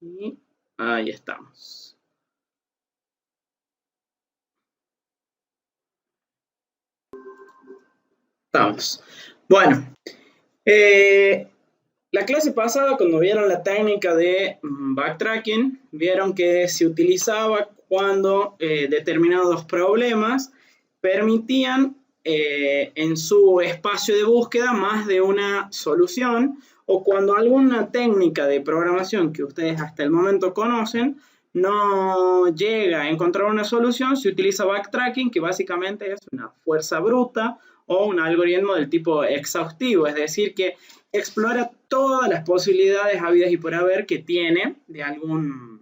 Y ahí estamos. Estamos. Bueno, la clase pasada, cuando vieron la técnica de backtracking, vieron que se utilizaba cuando determinados problemas permitían en su espacio de búsqueda más de una solución, o cuando alguna técnica de programación que ustedes hasta el momento conocen no llega a encontrar una solución, se utiliza backtracking, que básicamente es una fuerza bruta o un algoritmo del tipo exhaustivo, es decir, que explora todas las posibilidades habidas y por haber que tiene de algún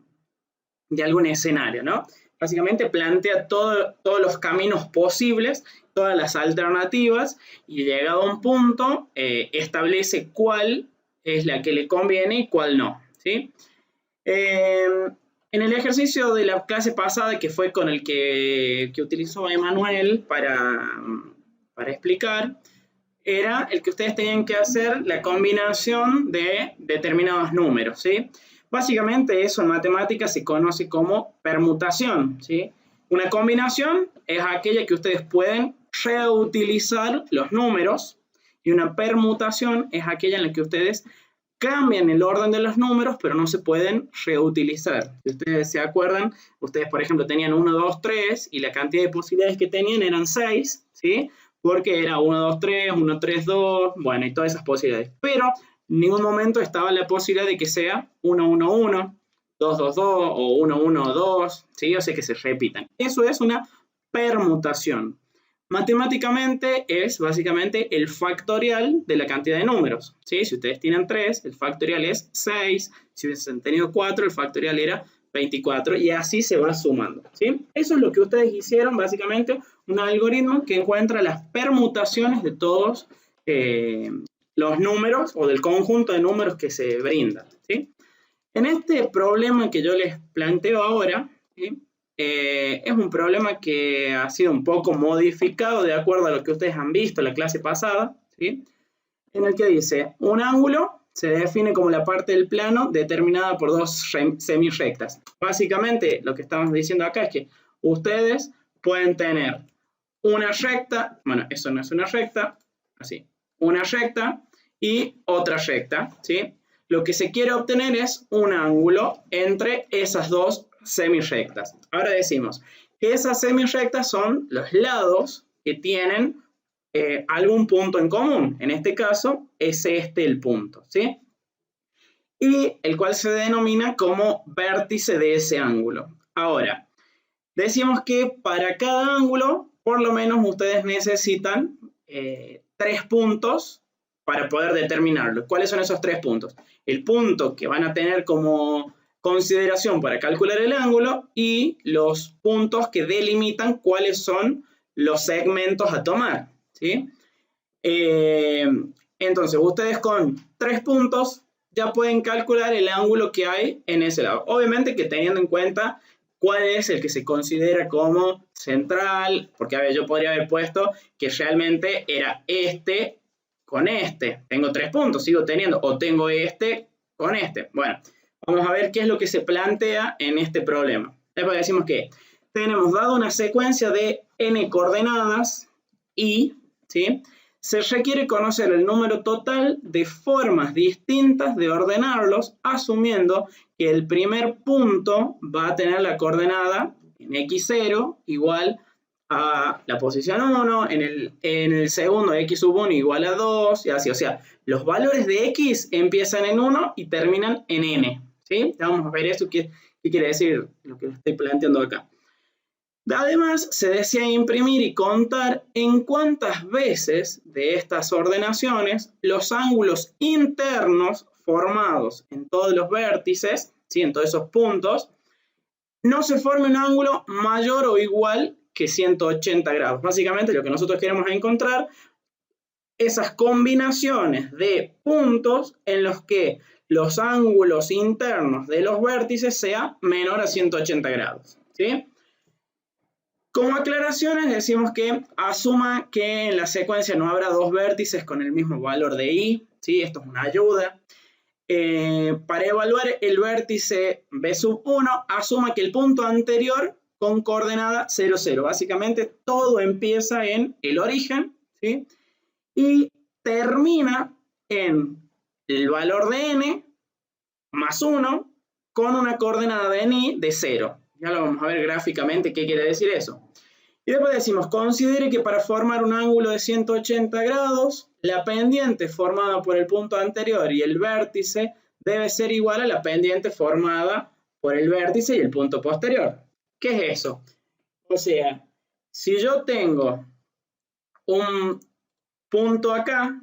escenario, ¿no? Básicamente plantea todos los caminos posibles, todas las alternativas, y llegado a un punto establece cuál es la que le conviene y cuál no, ¿sí? En el ejercicio de la clase pasada, que fue con el que utilizó Emanuel para explicar, era el que ustedes tenían que hacer la combinación de determinados números, ¿sí? Básicamente eso en matemáticas se conoce como permutación, ¿sí? Una combinación es aquella que ustedes pueden reutilizar los números, y una permutación es aquella en la que ustedes cambian el orden de los números, pero no se pueden reutilizar. Si ustedes se acuerdan, ustedes, por ejemplo, tenían 1, 2, 3, y la cantidad de posibilidades que tenían eran 6, ¿sí? Porque era 1, 2, 3, 1, 3, 2, bueno, y todas esas posibilidades. Pero en ningún momento estaba la posibilidad de que sea 1, 1, 1, 2, 2, 2 o 1, 1, 2, ¿sí? O sea, que se repitan. Eso es una permutación. Matemáticamente es básicamente el factorial de la cantidad de números, ¿sí? Si ustedes tienen 3, el factorial es 6. Si hubiesen tenido 4, el factorial era 24, y así se va sumando, ¿sí? Eso es lo que ustedes hicieron, básicamente, un algoritmo que encuentra las permutaciones de todos los números o del conjunto de números que se brindan, ¿sí? En este problema que yo les planteo ahora, ¿sí? Es un problema que ha sido un poco modificado de acuerdo a lo que ustedes han visto en la clase pasada, ¿sí? En el que dice, un ángulo se define como la parte del plano determinada por dos semirrectas. Básicamente, lo que estamos diciendo acá es que ustedes pueden tener una recta, bueno, eso no es una recta, así, una recta y otra recta, ¿sí? Lo que se quiere obtener es un ángulo entre esas dos semirrectas. Ahora decimos que esas semirrectas son los lados que tienen algún punto en común. En este caso es este el punto, ¿sí? Y el cual se denomina como vértice de ese ángulo. Ahora, decimos que para cada ángulo, por lo menos ustedes necesitan 3 puntos para poder determinarlo. ¿Cuáles son esos 3 puntos? El punto que van a tener como consideración para calcular el ángulo y los puntos que delimitan cuáles son los segmentos a tomar, ¿sí? Entonces, ustedes con 3 puntos ya pueden calcular el ángulo que hay en ese lado. Obviamente que teniendo en cuenta cuál es el que se considera como central, porque a ver, yo podría haber puesto que realmente era este con este. Tengo 3 puntos, sigo teniendo, o tengo este con este. Bueno, vamos a ver qué es lo que se plantea en este problema. Después decimos que tenemos dado una secuencia de n coordenadas y, ¿sí?, se requiere conocer el número total de formas distintas de ordenarlos, asumiendo que el primer punto va a tener la coordenada en x0 igual a la posición 1, en el segundo x1 igual a 2, y así. O sea, los valores de x empiezan en 1 y terminan en n, ¿sí? Vamos a ver eso, qué quiere decir lo que estoy planteando acá. Además, se desea imprimir y contar en cuántas veces de estas ordenaciones los ángulos internos formados en todos los vértices, ¿sí?, en todos esos puntos, no se forme un ángulo mayor o igual que 180 grados. Básicamente lo que nosotros queremos encontrar, esas combinaciones de puntos en los que los ángulos internos de los vértices sea menor a 180 grados, ¿sí? Como aclaraciones decimos que asuma que en la secuencia no habrá dos vértices con el mismo valor de i, ¿sí? Esto es una ayuda. para evaluar el vértice B sub 1, asuma que el punto anterior con coordenada 0, 0. Básicamente todo empieza en el origen, ¿sí? Y termina en el valor de n más 1 con una coordenada de ni de 0. Ya lo vamos a ver gráficamente qué quiere decir eso. Y después decimos, considere que para formar un ángulo de 180 grados, la pendiente formada por el punto anterior y el vértice debe ser igual a la pendiente formada por el vértice y el punto posterior. ¿Qué es eso? O sea, si yo tengo un punto acá,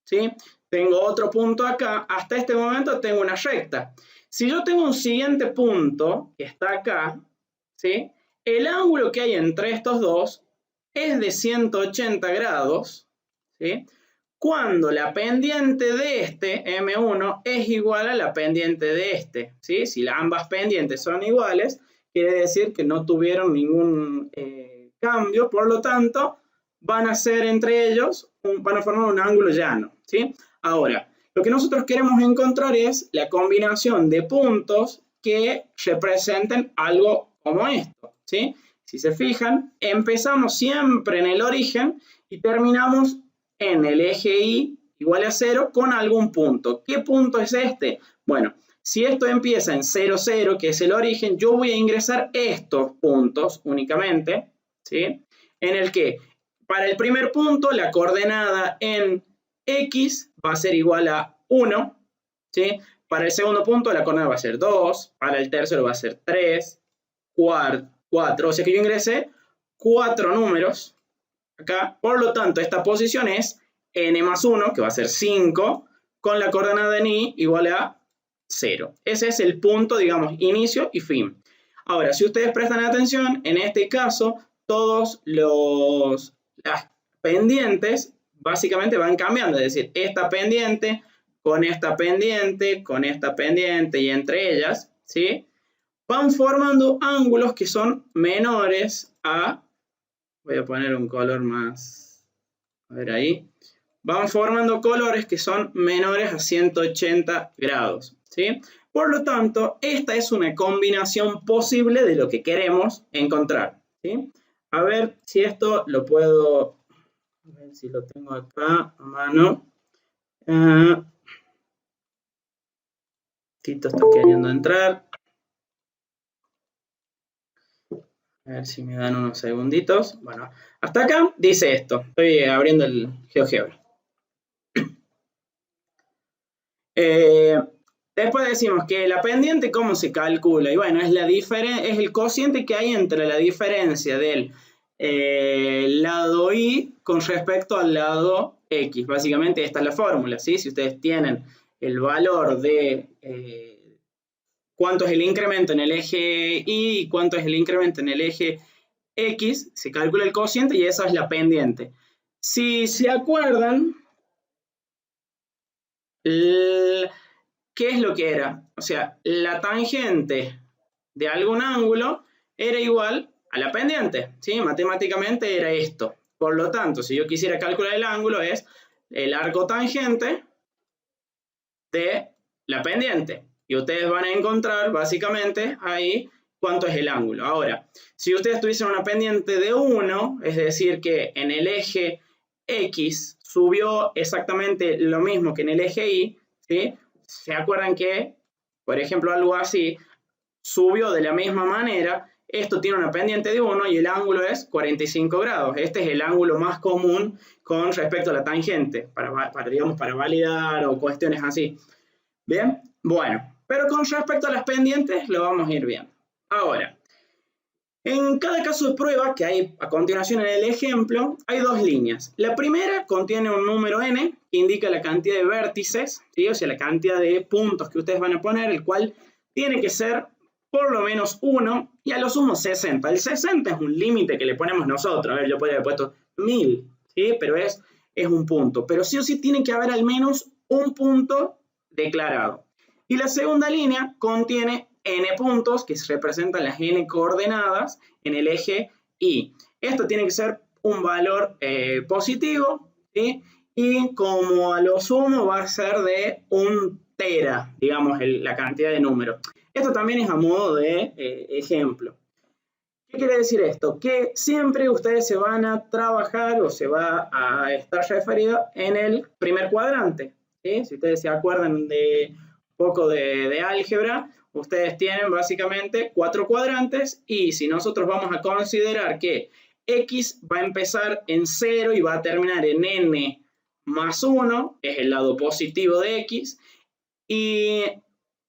¿sí? Tengo otro punto acá, hasta este momento tengo una recta. Si yo tengo un siguiente punto, que está acá, ¿sí? El ángulo que hay entre estos dos es de 180 grados, ¿sí? Cuando la pendiente de este, M1, es igual a la pendiente de este, ¿sí? Si ambas pendientes son iguales, quiere decir que no tuvieron ningún cambio, por lo tanto, van a ser entre ellos, van a formar un ángulo llano, ¿sí? Ahora, lo que nosotros queremos encontrar es la combinación de puntos que representen algo como esto, ¿sí? Si se fijan, empezamos siempre en el origen y terminamos en el eje Y igual a 0 con algún punto. ¿Qué punto es este? Bueno, si esto empieza en 0, 0, que es el origen, yo voy a ingresar estos puntos únicamente, ¿sí? En el que para el primer punto la coordenada en X va a ser igual a 1, ¿sí? Para el segundo punto la coordenada va a ser 2, para el tercero va a ser 3, 4, o sea que yo ingresé 4 números acá, por lo tanto esta posición es n más 1, que va a ser 5, con la coordenada de ni igual a 0. Ese es el punto, digamos, inicio y fin. Ahora, si ustedes prestan atención, en este caso, todas las pendientes básicamente van cambiando, es decir, esta pendiente con esta pendiente, con esta pendiente y entre ellas, ¿sí? Van formando ángulos que son menores a, voy a poner un color más, a ver ahí, van formando colores que son menores a 180 grados, ¿sí? Por lo tanto, esta es una combinación posible de lo que queremos encontrar, ¿sí? A ver si esto lo puedo, a ver si lo tengo acá a mano. Tito está queriendo entrar. A ver si me dan unos segunditos. Bueno, hasta acá dice esto. Estoy abriendo el GeoGebra. Después decimos que la pendiente, ¿cómo se calcula? Y bueno, es el cociente que hay entre la diferencia del lado Y con respecto al lado X. Básicamente esta es la fórmula, ¿sí? Si ustedes tienen el valor de cuánto es el incremento en el eje Y y cuánto es el incremento en el eje X, se calcula el cociente y esa es la pendiente. Si se acuerdan, ¿qué es lo que era? O sea, la tangente de algún ángulo era igual a la pendiente, ¿sí? Matemáticamente era esto. Por lo tanto, si yo quisiera calcular el ángulo, es el arco tangente de la pendiente. Y ustedes van a encontrar, básicamente, ahí cuánto es el ángulo. Ahora, si ustedes tuviesen una pendiente de 1, es decir, que en el eje X subió exactamente lo mismo que en el eje Y, ¿sí? ¿Se acuerdan que, por ejemplo, algo así subió de la misma manera? Esto tiene una pendiente de 1 y el ángulo es 45 grados. Este es el ángulo más común con respecto a la tangente, digamos, para validar o cuestiones así. ¿Bien? Bueno, pero con respecto a las pendientes lo vamos a ir viendo. Ahora, en cada caso de prueba que hay a continuación en el ejemplo, hay dos líneas. La primera contiene un número n que indica la cantidad de vértices, ¿sí? O sea, la cantidad de puntos que ustedes van a poner, el cual tiene que ser por lo menos 1 y a lo sumo 60. El 60 es un límite que le ponemos nosotros. A ver, yo podría haber puesto 1000, ¿sí? Pero es un punto. Pero sí o sí tiene que haber al menos un punto declarado. Y la segunda línea contiene n puntos que representan las n coordenadas en el eje Y. Esto tiene que ser un valor positivo, ¿sí? Y como a lo sumo va a ser de un entera, digamos, la cantidad de números. Esto también es a modo de ejemplo. ¿Qué quiere decir esto? Que siempre ustedes se van a trabajar o se va a estar referido en el primer cuadrante, ¿sí? Si ustedes se acuerdan de un poco de álgebra, ustedes tienen básicamente 4 cuadrantes y si nosotros vamos a considerar que X va a empezar en 0 y va a terminar en n más 1, es el lado positivo de X, e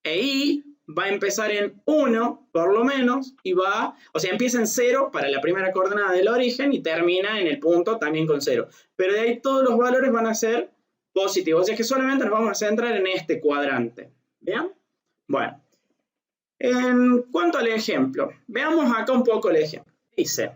Y va a empezar en 1, por lo menos, y o sea, empieza en 0 para la primera coordenada del origen y termina en el punto también con 0. Pero de ahí todos los valores van a ser positivos, o sea que solamente nos vamos a centrar en este cuadrante. ¿Bien? Bueno, en cuanto al ejemplo, veamos acá un poco el ejemplo. Dice,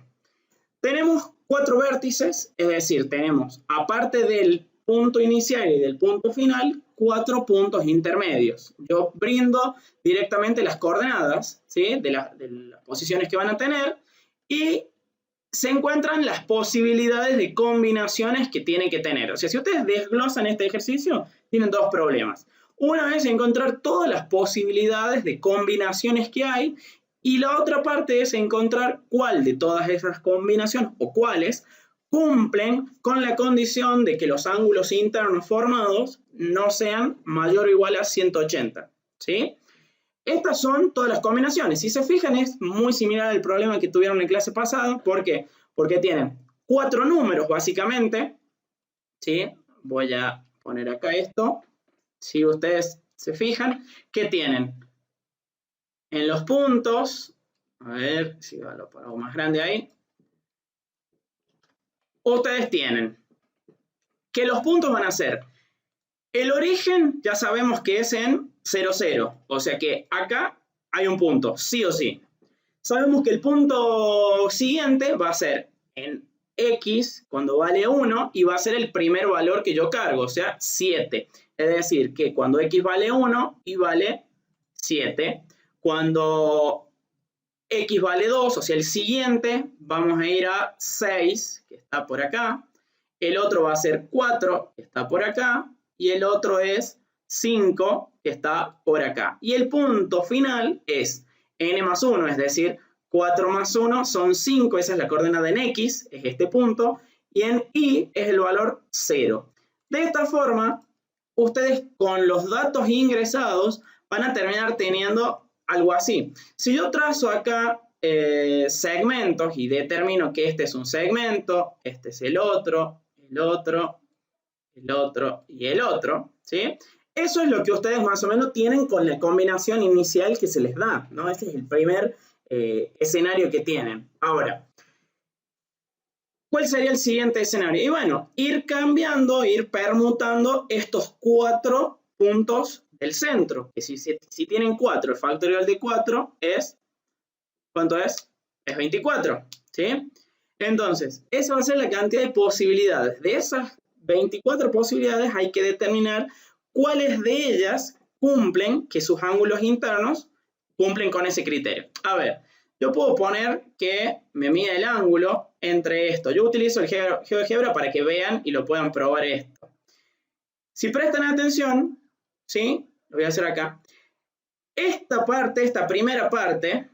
tenemos 4 vértices, es decir, tenemos, aparte del punto inicial y del punto final, 4 puntos intermedios. Yo brindo directamente las coordenadas, ¿sí? de las posiciones que van a tener y se encuentran las posibilidades de combinaciones que tienen que tener. O sea, si ustedes desglosan este ejercicio, tienen 2 problemas. Una es encontrar todas las posibilidades de combinaciones que hay y la otra parte es encontrar cuál de todas esas combinaciones o cuáles cumplen con la condición de que los ángulos internos formados no sean mayor o igual a 180, ¿sí? Estas son todas las combinaciones. Si se fijan, es muy similar al problema que tuvieron en clase pasada. ¿Por qué? Porque tienen 4 números, básicamente, ¿sí? Voy a poner acá esto. Si ustedes se fijan, ¿qué tienen? En los puntos, a ver si lo pongo más grande ahí. Ustedes tienen que los puntos van a ser el origen, ya sabemos que es en 0, 0. O sea que acá hay un punto, sí o sí. Sabemos que el punto siguiente va a ser en X cuando vale 1 y va a ser el primer valor que yo cargo, o sea, 7. Es decir, que cuando X vale 1 y vale 7, cuando X vale 2, o sea, el siguiente, vamos a ir a 6, que está por acá. El otro va a ser 4, que está por acá. Y el otro es 5, que está por acá. Y el punto final es n más 1, es decir, 4 más 1 son 5, esa es la coordenada en X, es este punto. Y en Y es el valor 0. De esta forma, ustedes con los datos ingresados van a terminar teniendo algo así. Si yo trazo acá segmentos y determino que este es un segmento, este es el otro, el otro, el otro y el otro, ¿sí? Eso es lo que ustedes más o menos tienen con la combinación inicial que se les da, ¿no? Este es el primer escenario que tienen. Ahora, ¿cuál sería el siguiente escenario? Y bueno, ir cambiando, ir permutando estos 4 puntos del centro, que si tienen 4, el factorial de 4 es, ¿cuánto es? Es 24, ¿sí? Entonces, esa va a ser la cantidad de posibilidades. De esas 24 posibilidades hay que determinar cuáles de ellas cumplen, que sus ángulos internos cumplen con ese criterio. A ver, yo puedo poner que me mide el ángulo entre esto. Yo utilizo el GeoGebra para que vean y lo puedan probar esto. Si prestan atención, ¿sí? Lo voy a hacer acá. Esta parte, esta primera parte,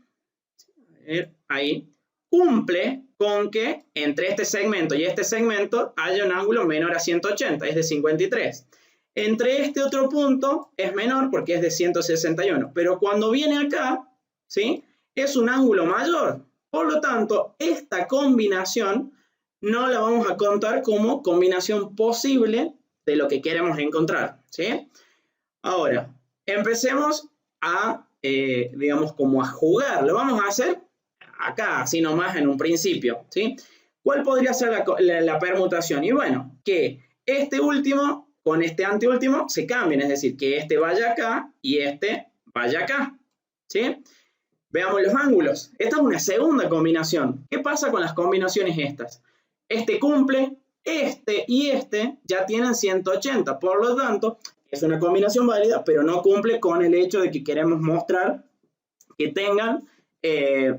ahí, cumple con que entre este segmento y este segmento haya un ángulo menor a 180, es de 53. Entre este otro punto es menor porque es de 161, pero cuando viene acá, ¿sí? Es un ángulo mayor. Por lo tanto, esta combinación no la vamos a contar como combinación posible de lo que queremos encontrar, ¿sí? Ahora, empecemos a, digamos, como a jugar. Lo vamos a hacer acá, así nomás en un principio, ¿sí? ¿Cuál podría ser la permutación? Y bueno, que este último con este anteúltimo se cambien, es decir, que este vaya acá y este vaya acá, ¿sí? Veamos los ángulos. Esta es una segunda combinación. ¿Qué pasa con las combinaciones estas? Este cumple, este y este ya tienen 180, por lo tanto, es una combinación válida, pero no cumple con el hecho de que queremos mostrar que tengan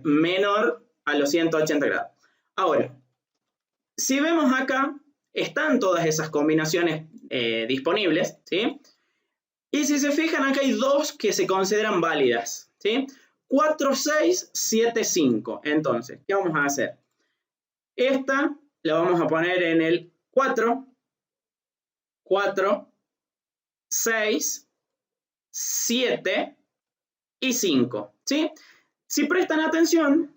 menor a los 180 grados. Ahora, si vemos acá, están todas esas combinaciones disponibles, ¿sí? Y si se fijan, acá hay dos que se consideran válidas, ¿sí? 4, 6, 7, 5. Entonces, ¿qué vamos a hacer? Esta la vamos a poner en el 4, 4, 6, 7 y 5, ¿sí? Si prestan atención,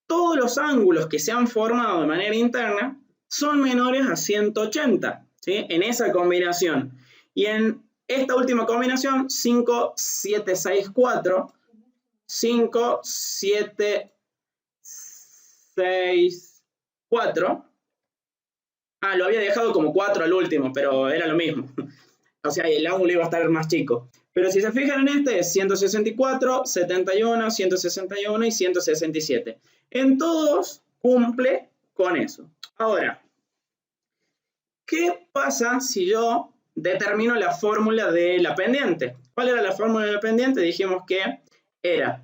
todos los ángulos que se han formado de manera interna son menores a 180, ¿sí? En esa combinación. Y en esta última combinación, 5, 7, 6, 4, 5, 7, 6, 4. Ah, lo había dejado como 4 al último, pero era lo mismo. O sea, el ángulo iba a estar más chico. Pero si se fijan en este, es 164, 71, 161 y 167. En todos cumple con eso. Ahora, ¿qué pasa si yo determino la fórmula de la pendiente? ¿Cuál era la fórmula de la pendiente? Dijimos que era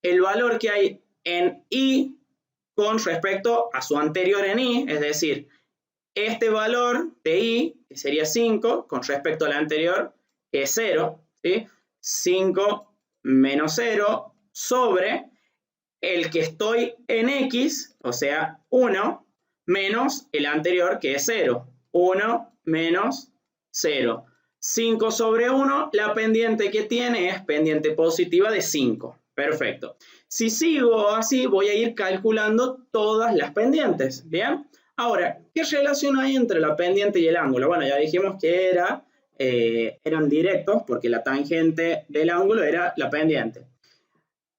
el valor que hay en I con respecto a su anterior en I, es decir, este valor de I, que sería 5, con respecto al anterior, que es 0, ¿sí? 5 menos 0 sobre el que estoy en X, o sea, 1, menos el anterior, que es 0. 1 menos 0. 5 sobre 1, la pendiente que tiene es pendiente positiva de 5. Perfecto. Si sigo así, voy a ir calculando todas las pendientes, ¿bien? Ahora, ¿qué relación hay entre la pendiente y el ángulo? Bueno, ya dijimos que eran directos porque la tangente del ángulo era la pendiente.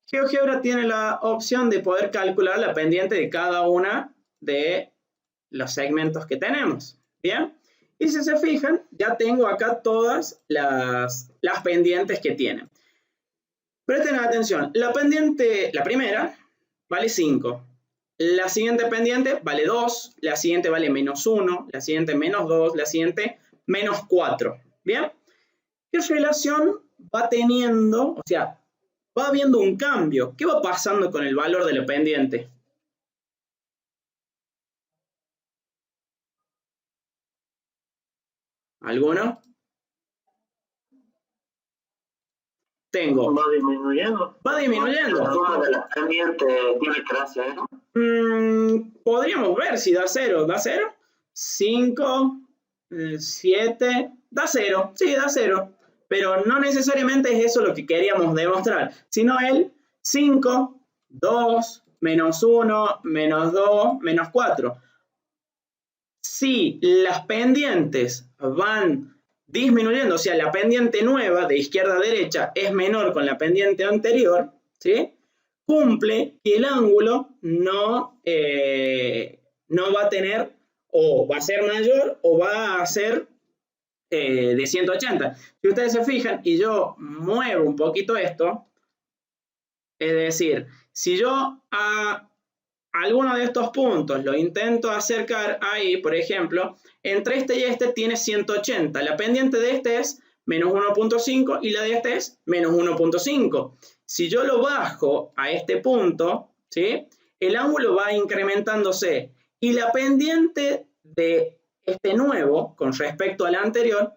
GeoGebra tiene la opción de poder calcular la pendiente de cada una de los segmentos que tenemos, ¿bien? Y si se fijan, ya tengo acá todas las pendientes que tienen. Presten atención, la pendiente, la primera, vale 5. La siguiente pendiente vale 2, la siguiente vale menos 1, la siguiente menos 2, la siguiente menos 4. ¿Bien? ¿Qué relación va teniendo? O sea, va habiendo un cambio. ¿Qué va pasando con el valor de la pendiente? ¿Alguno? Tengo. Va disminuyendo. Va disminuyendo. La suma de las pendientes tiene que dar 0. Podríamos ver si da 0. ¿Da 0? 5, 7, da 0. Sí, da 0. Pero no necesariamente es eso lo que queríamos demostrar, sino el 5, 2, menos 1, menos 2, menos 4. Si las pendientes van disminuyendo, o sea, la pendiente nueva de izquierda a derecha es menor con la pendiente anterior, ¿sí? Cumple que el ángulo no va a tener, o va a ser mayor, o va a ser de 180. Si ustedes se fijan, y yo muevo un poquito esto, es decir, si yo a alguno de estos puntos lo intento acercar ahí, por ejemplo, entre este y este tiene 180. La pendiente de este es menos 1.5 y la de este es menos 1.5. Si yo lo bajo a este punto, ¿sí? El ángulo va incrementándose y la pendiente de este nuevo con respecto al anterior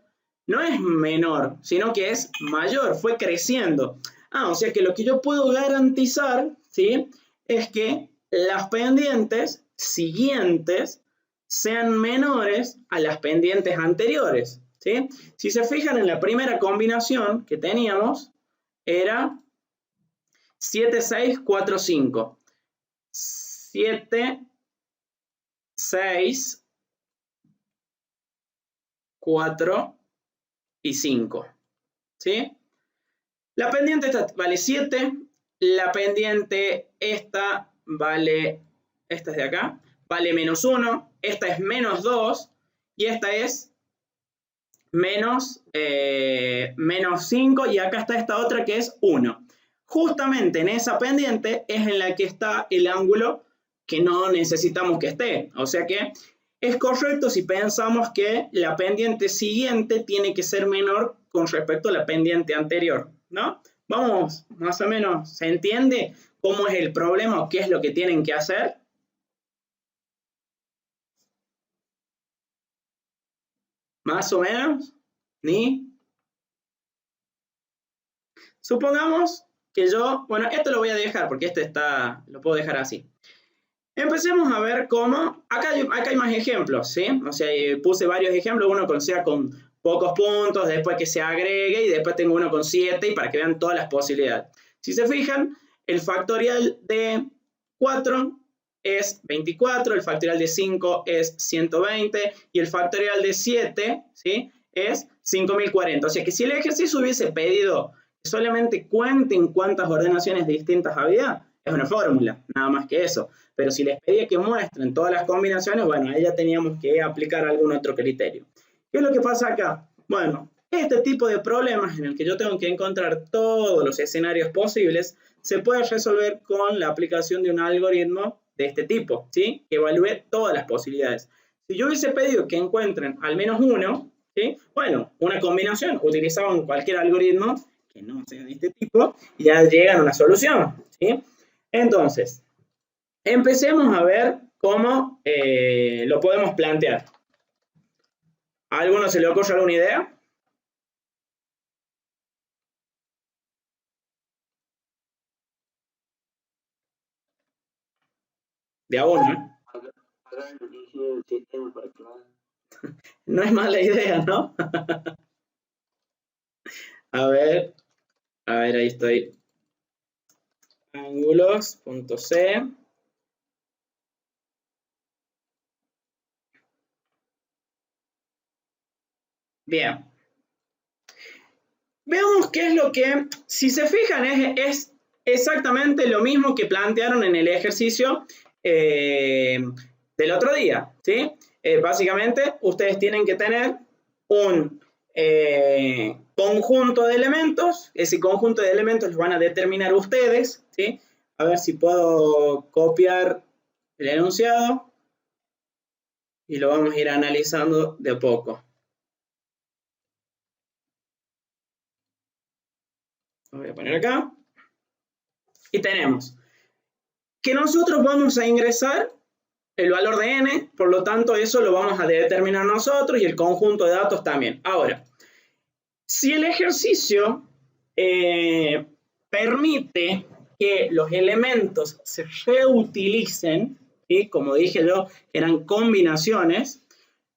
no es menor, sino que es mayor, fue creciendo. O sea que lo que yo puedo garantizar, ¿sí? Es que las pendientes siguientes sean menores a las pendientes anteriores, ¿sí? Si se fijan en la primera combinación que teníamos, era 7, 6, 4, 5. 7, 6, 4 y 5, ¿sí? La pendiente esta vale 7, la pendiente esta vale, esta es de acá, vale menos 1, esta es menos 2 y esta es menos 5 y acá está esta otra que es 1. Justamente en esa pendiente es en la que está el ángulo que no necesitamos que esté. O sea que es correcto si pensamos que la pendiente siguiente tiene que ser menor con respecto a la pendiente anterior, ¿no? Vamos, más o menos, ¿se entiende cómo es el problema o qué es lo que tienen que hacer? ¿Más o menos? ¿Ni? Supongamos que yo, bueno, esto lo voy a dejar porque lo puedo dejar así. Empecemos a ver cómo, acá hay más ejemplos, ¿sí? O sea, puse varios ejemplos, uno sea con pocos puntos, después que se agregue y después tengo uno con 7 y para que vean todas las posibilidades. Si se fijan, el factorial de 4 es 24, el factorial de 5 es 120 y el factorial de 7, ¿sí?, es 5040. O sea que si el ejercicio hubiese pedido que solamente cuenten cuántas ordenaciones distintas había, es una fórmula, nada más que eso. Pero si les pedía que muestren todas las combinaciones, bueno, ahí ya teníamos que aplicar algún otro criterio. ¿Qué es lo que pasa acá? Bueno, este tipo de problemas en el que yo tengo que encontrar todos los escenarios posibles se puede resolver con la aplicación de un algoritmo de este tipo, ¿sí?, que evalúe todas las posibilidades. Si yo hubiese pedido que encuentren al menos uno, ¿sí?, bueno, una combinación, utilizaban cualquier algoritmo que no sea de este tipo y ya llegan a una solución, ¿sí? Entonces, empecemos a ver cómo lo podemos plantear. ¿A alguno se le ocurre alguna idea? De a uno, ¿eh? No es mala idea, ¿no? A ver, ahí estoy. Ángulos.c. Bien. Veamos qué es lo que, si se fijan, es exactamente lo mismo que plantearon en el ejercicio del otro día, ¿sí? Básicamente, ustedes tienen que tener un conjunto de elementos. Ese conjunto de elementos los van a determinar ustedes, ¿sí? A ver si puedo copiar el enunciado y lo vamos a ir analizando de a poco. Lo voy a poner acá. Y tenemos que nosotros vamos a ingresar el valor de n, por lo tanto eso lo vamos a determinar nosotros y el conjunto de datos también. Ahora, si el ejercicio permite que los elementos se reutilicen, ¿sí?, como dije yo, eran combinaciones,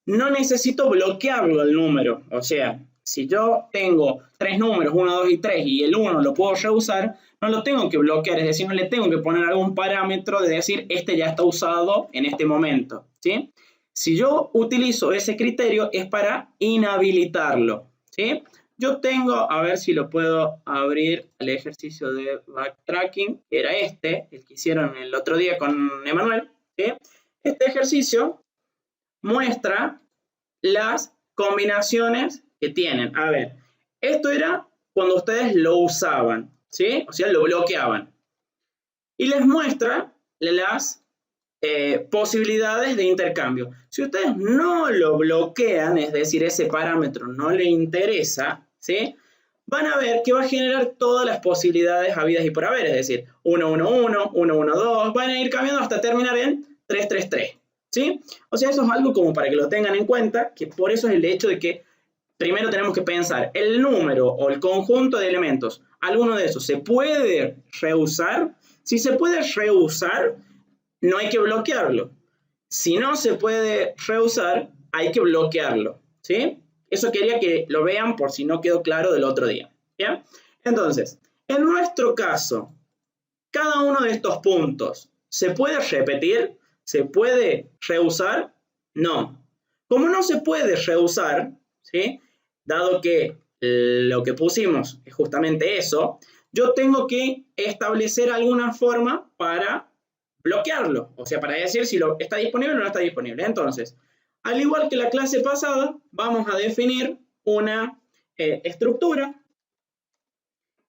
no necesito bloquearlo el número. O sea, si yo tengo 3 números, 1, 2 y 3, y el 1 lo puedo reusar, no lo tengo que bloquear, es decir, no le tengo que poner algún parámetro de decir, este ya está usado en este momento, ¿sí? Si yo utilizo ese criterio es para inhabilitarlo, ¿sí? Yo tengo, a ver si lo puedo abrir, el ejercicio de backtracking, que era el que hicieron el otro día con Emanuel, ¿sí? Este ejercicio muestra las combinaciones que tienen. A ver, esto era cuando ustedes lo usaban, ¿sí? O sea, lo bloqueaban. Y les muestra las posibilidades de intercambio. Si ustedes no lo bloquean, es decir, ese parámetro no le interesa, ¿sí?, van a ver que va a generar todas las posibilidades habidas y por haber, es decir, 1, 1, 1, 1, 1, 2, van a ir cambiando hasta terminar en 3, 3, 3, ¿sí? O sea, eso es algo como para que lo tengan en cuenta, que por eso es el hecho de que primero tenemos que pensar el número o el conjunto de elementos, alguno de esos, ¿se puede reusar? Si se puede reusar, no hay que bloquearlo. Si no se puede reusar, hay que bloquearlo, ¿sí? Eso quería que lo vean por si no quedó claro del otro día, ¿bien? Entonces, en nuestro caso, cada uno de estos puntos, ¿se puede repetir? ¿Se puede reusar? No. Como no se puede reusar, ¿sí?, dado que lo que pusimos es justamente eso, yo tengo que establecer alguna forma para bloquearlo, o sea, para decir si está disponible o no está disponible. Entonces, al igual que la clase pasada, vamos a definir una estructura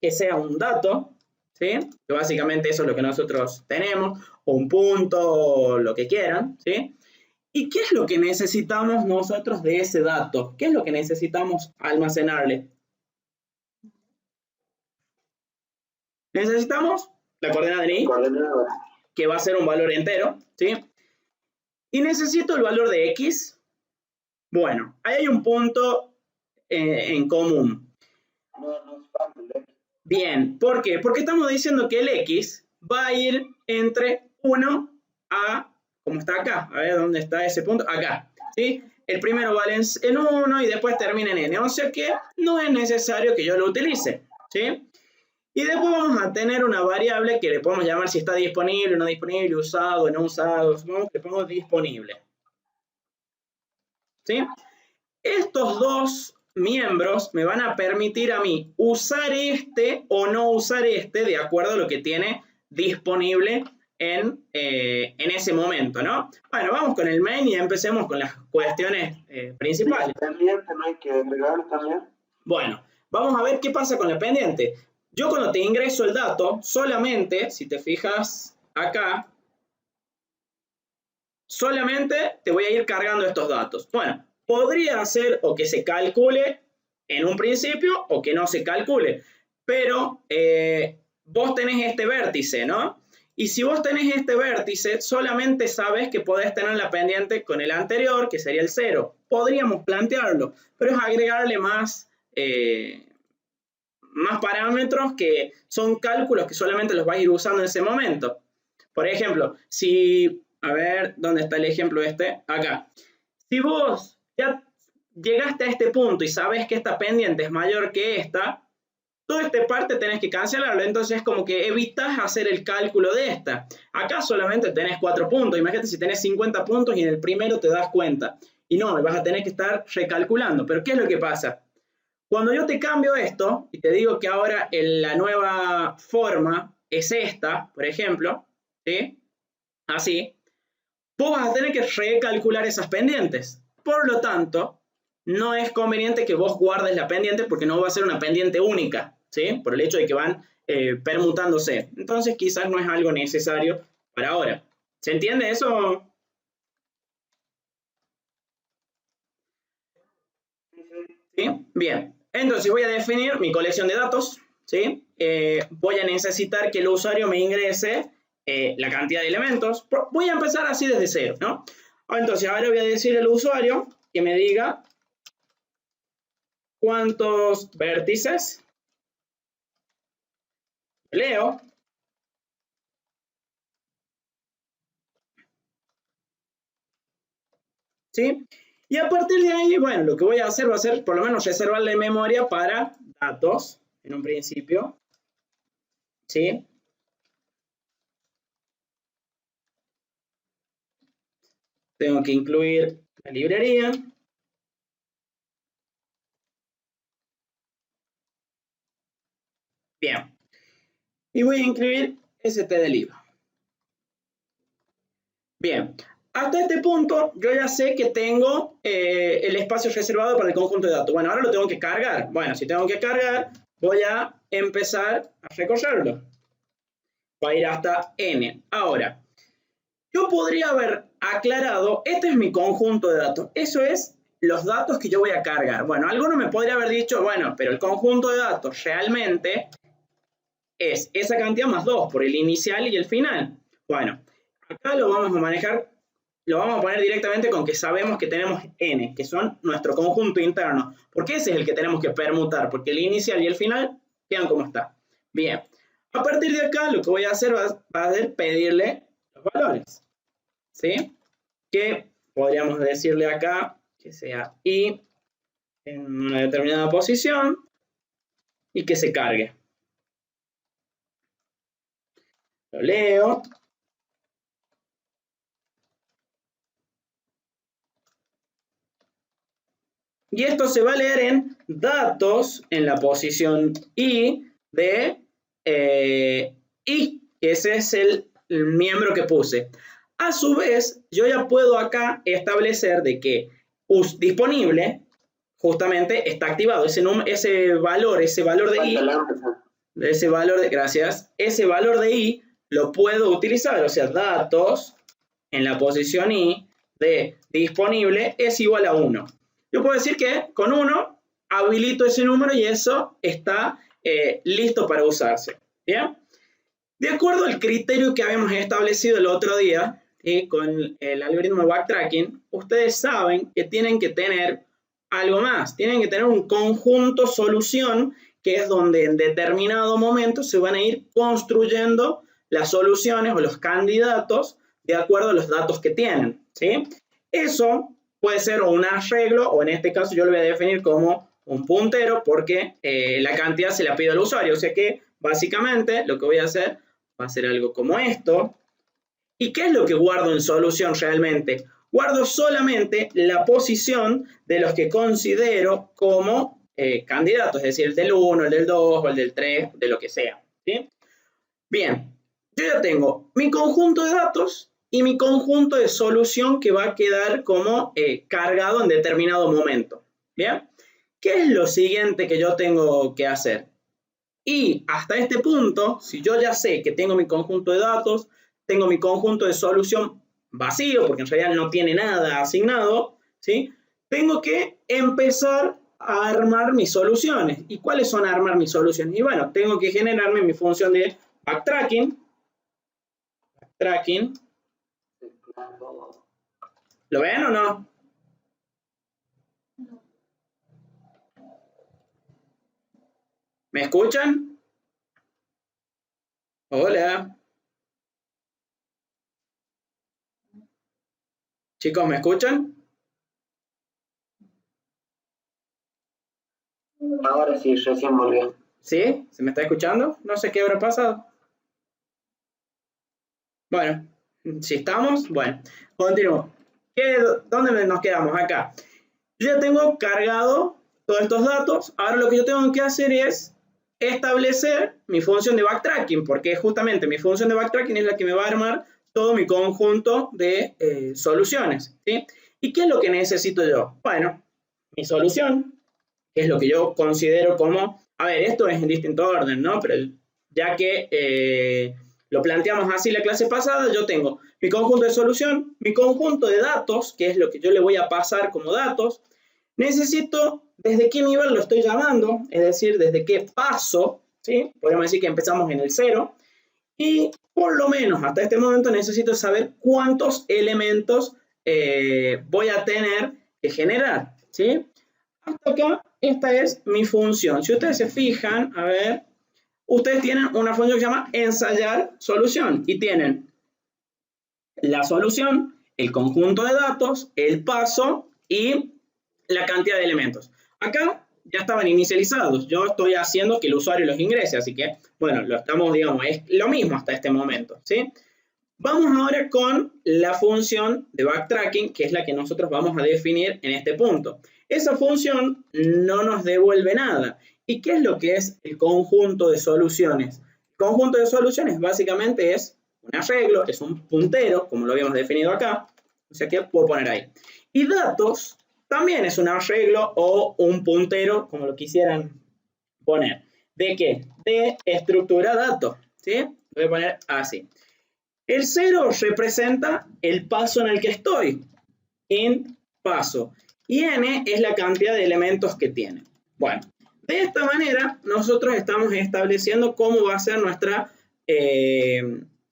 que sea un dato, ¿sí?, que básicamente eso es lo que nosotros tenemos, o un punto, o lo que quieran, ¿sí? ¿Y qué es lo que necesitamos nosotros de ese dato? ¿Qué es lo que necesitamos almacenarle? Necesitamos la coordenada de i, que va a ser un valor entero, ¿sí? Y necesito el valor de x. Bueno, ahí hay un punto en común. Bien, ¿por qué? Porque estamos diciendo que el X va a ir entre 1 a, como está acá, a ver dónde está ese punto, acá, ¿sí? El primero vale en 1 y después termina en n, o sea que no es necesario que yo lo utilice, ¿sí? Y después vamos a tener una variable que le podemos llamar si está disponible, no disponible, usado, no usado, supongamos que le pongo disponible, ¿sí? Estos dos miembros me van a permitir a mí usar este o no usar este de acuerdo a lo que tiene disponible en ese momento, ¿no? Bueno, vamos con el main y empecemos con las cuestiones principales. ¿Pendiente no hay que agregar también? Bueno, vamos a ver qué pasa con la pendiente. Yo cuando te ingreso el dato, solamente, si te fijas acá, solamente te voy a ir cargando estos datos. Bueno, podría ser o que se calcule en un principio o que no se calcule, pero vos tenés este vértice, ¿no? Y si vos tenés este vértice, solamente sabes que podés tener la pendiente con el anterior, que sería el 0. Podríamos plantearlo, pero es agregarle más parámetros que son cálculos que solamente los vas a ir usando en ese momento. Por ejemplo, si... A ver, ¿dónde está el ejemplo este? Acá. Si vos ya llegaste a este punto y sabes que esta pendiente es mayor que esta, toda esta parte tenés que cancelarlo. Entonces, como que evitas hacer el cálculo de esta. Acá solamente tenés 4 puntos. Imagínate si tenés 50 puntos y en el primero te das cuenta. Y no, vas a tener que estar recalculando. Pero, ¿qué es lo que pasa? Cuando yo te cambio esto y te digo que ahora la nueva forma es esta, por ejemplo, ¿sí? Así. Vos vas a tener que recalcular esas pendientes. Por lo tanto, no es conveniente que vos guardes la pendiente porque no va a ser una pendiente única, ¿sí? Por el hecho de que van permutándose. Entonces, quizás no es algo necesario para ahora. ¿Se entiende eso? ¿Sí? Bien. Entonces, voy a definir mi colección de datos, ¿sí? Voy a necesitar que el usuario me ingrese la cantidad de elementos. Voy a empezar así desde cero, ¿no? Entonces, ahora voy a decir al usuario que me diga cuántos vértices leo. ¿Sí? Y a partir de ahí, bueno, lo que voy a hacer va a ser por lo menos reservarle memoria para datos en un principio. ¿Sí? Tengo que incluir la librería. Bien. Y voy a incluir stdlib. Bien. Hasta este punto, yo ya sé que tengo el espacio reservado para el conjunto de datos. Bueno, ahora lo tengo que cargar. Bueno, si tengo que cargar, voy a empezar a recorrerlo. Va a ir hasta n. Ahora, yo podría haber aclarado, este es mi conjunto de datos. Eso es los datos que yo voy a cargar. Bueno, alguno me podría haber dicho, bueno, pero el conjunto de datos realmente es esa cantidad más 2 por el inicial y el final. Bueno, acá lo vamos a manejar, lo vamos a poner directamente con que sabemos que tenemos n, que son nuestro conjunto interno. Porque ese es el que tenemos que permutar, porque el inicial y el final quedan como está. Bien, a partir de acá lo que voy a hacer va a ser pedirle los valores. ¿Sí? Que podríamos decirle acá que sea i en una determinada posición y que se cargue. Lo leo. Y esto se va a leer en datos en la posición i de i. Ese es el miembro que puse. A su vez, yo ya puedo acá establecer de que disponible justamente está activado. Ese valor de i, gracias, ese valor de i lo puedo utilizar. O sea, datos en la posición i de disponible es igual a 1. Yo puedo decir que con 1 habilito ese número y eso está listo para usarse. ¿Bien? De acuerdo al criterio que habíamos establecido el otro día, con el algoritmo de backtracking, ustedes saben que tienen que tener algo más. Tienen que tener un conjunto solución que es donde en determinado momento se van a ir construyendo las soluciones o los candidatos de acuerdo a los datos que tienen, ¿sí? Eso puede ser un arreglo, o en este caso yo lo voy a definir como un puntero, porque la cantidad se la pido al usuario. O sea que básicamente lo que voy a hacer va a ser algo como esto. ¿Y qué es lo que guardo en solución realmente? Guardo solamente la posición de los que considero como candidatos, es decir, el del 1, el del 2 o el del 3, de lo que sea, ¿sí? Bien, yo ya tengo mi conjunto de datos y mi conjunto de solución que va a quedar como cargado en determinado momento. ¿Bien? ¿Qué es lo siguiente que yo tengo que hacer? Y hasta este punto, si yo ya sé que tengo mi conjunto de datos, tengo mi conjunto de solución vacío, porque en realidad no tiene nada asignado, ¿sí? Tengo que empezar a armar mis soluciones. ¿Y cuáles son armar mis soluciones? Y bueno, tengo que generarme mi función de backtracking. ¿Lo ven o no? ¿Me escuchan? Hola. Chicos, ¿me escuchan? Ahora sí, recién volvió. ¿Sí? ¿Se me está escuchando? No sé qué habrá pasado. Bueno, si estamos, bueno, continúo. ¿Dónde nos quedamos? Acá. Yo ya tengo cargado todos estos datos. Ahora lo que yo tengo que hacer es establecer mi función de backtracking, porque justamente mi función de backtracking es la que me va a armar todo mi conjunto de soluciones, ¿sí? ¿Y qué es lo que necesito yo? Bueno, mi solución, que es lo que yo considero como, a ver, esto es en distinto orden, ¿no? Pero ya que lo planteamos así la clase pasada, yo tengo mi conjunto de solución, mi conjunto de datos, que es lo que yo le voy a pasar como datos. Necesito desde qué nivel lo estoy llamando, es decir, desde qué paso, ¿sí? Podemos decir que empezamos en el 0, y por lo menos hasta este momento necesito saber cuántos elementos voy a tener que generar, ¿sí? Hasta acá, esta es mi función. Si ustedes se fijan, a ver, ustedes tienen una función que se llama ensayar solución y tienen la solución, el conjunto de datos, el paso y la cantidad de elementos. Acá ya estaban inicializados. Yo estoy haciendo que el usuario los ingrese, así que, bueno, lo estamos, digamos, es lo mismo hasta este momento, ¿sí? Vamos ahora con la función de backtracking, que es la que nosotros vamos a definir en este punto. Esa función no nos devuelve nada. ¿Y qué es lo que es el conjunto de soluciones? El conjunto de soluciones básicamente es un arreglo, es un puntero, como lo habíamos definido acá. O sea que puedo poner ahí. Y datos también es un arreglo o un puntero, como lo quisieran poner. ¿De qué? De estructura datos, ¿sí? Lo voy a poner así. El 0 representa el paso en el que estoy, int paso, y n es la cantidad de elementos que tiene. Bueno, de esta manera nosotros estamos estableciendo cómo va a ser nuestra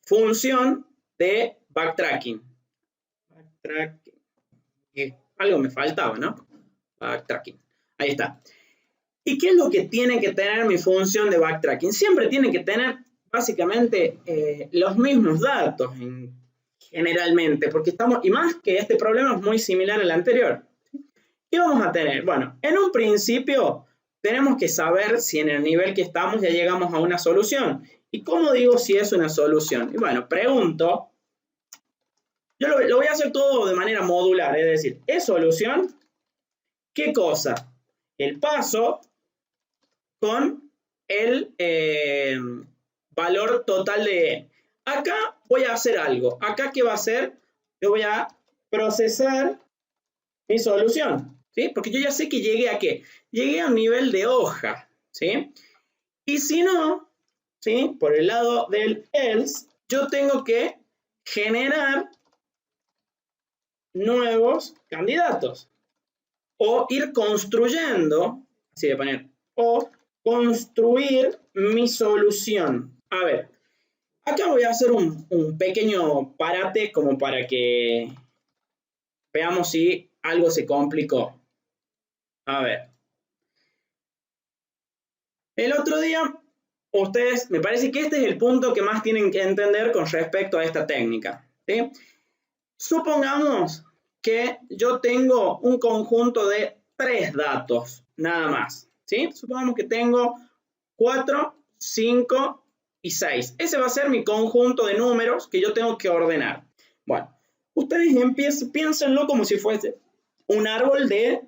función de backtracking. Algo me faltaba, ¿no? Backtracking. Ahí está. ¿Y qué es lo que tiene que tener mi función de backtracking? Siempre tiene que tener básicamente los mismos datos generalmente, porque estamos, y más que este problema es muy similar al anterior. ¿Qué vamos a tener? Bueno, en un principio tenemos que saber si en el nivel que estamos ya llegamos a una solución. ¿Y cómo digo si es una solución? Y bueno, pregunto, yo lo voy a hacer todo de manera modular, es decir, ¿es solución? ¿Qué cosa? El paso con el valor total de E. Acá voy a hacer algo. Acá, ¿qué va a hacer? Yo voy a procesar mi solución, ¿sí? Porque yo ya sé que llegué a qué. Llegué a un nivel de hoja, ¿sí? Y si no, ¿sí? Por el lado del else, yo tengo que generar nuevos candidatos. O ir construyendo, así de poner, o construir mi solución. A ver, acá voy a hacer un pequeño parate como para que veamos si algo se complicó. A ver. El otro día, ustedes, me parece que este es el punto que más tienen que entender con respecto a esta técnica, ¿sí? Supongamos que yo tengo un conjunto de 3 datos, nada más, ¿sí? Supongamos que tengo 4, 5 y 6. Ese va a ser mi conjunto de números que yo tengo que ordenar. Bueno, ustedes piénsenlo como si fuese un árbol de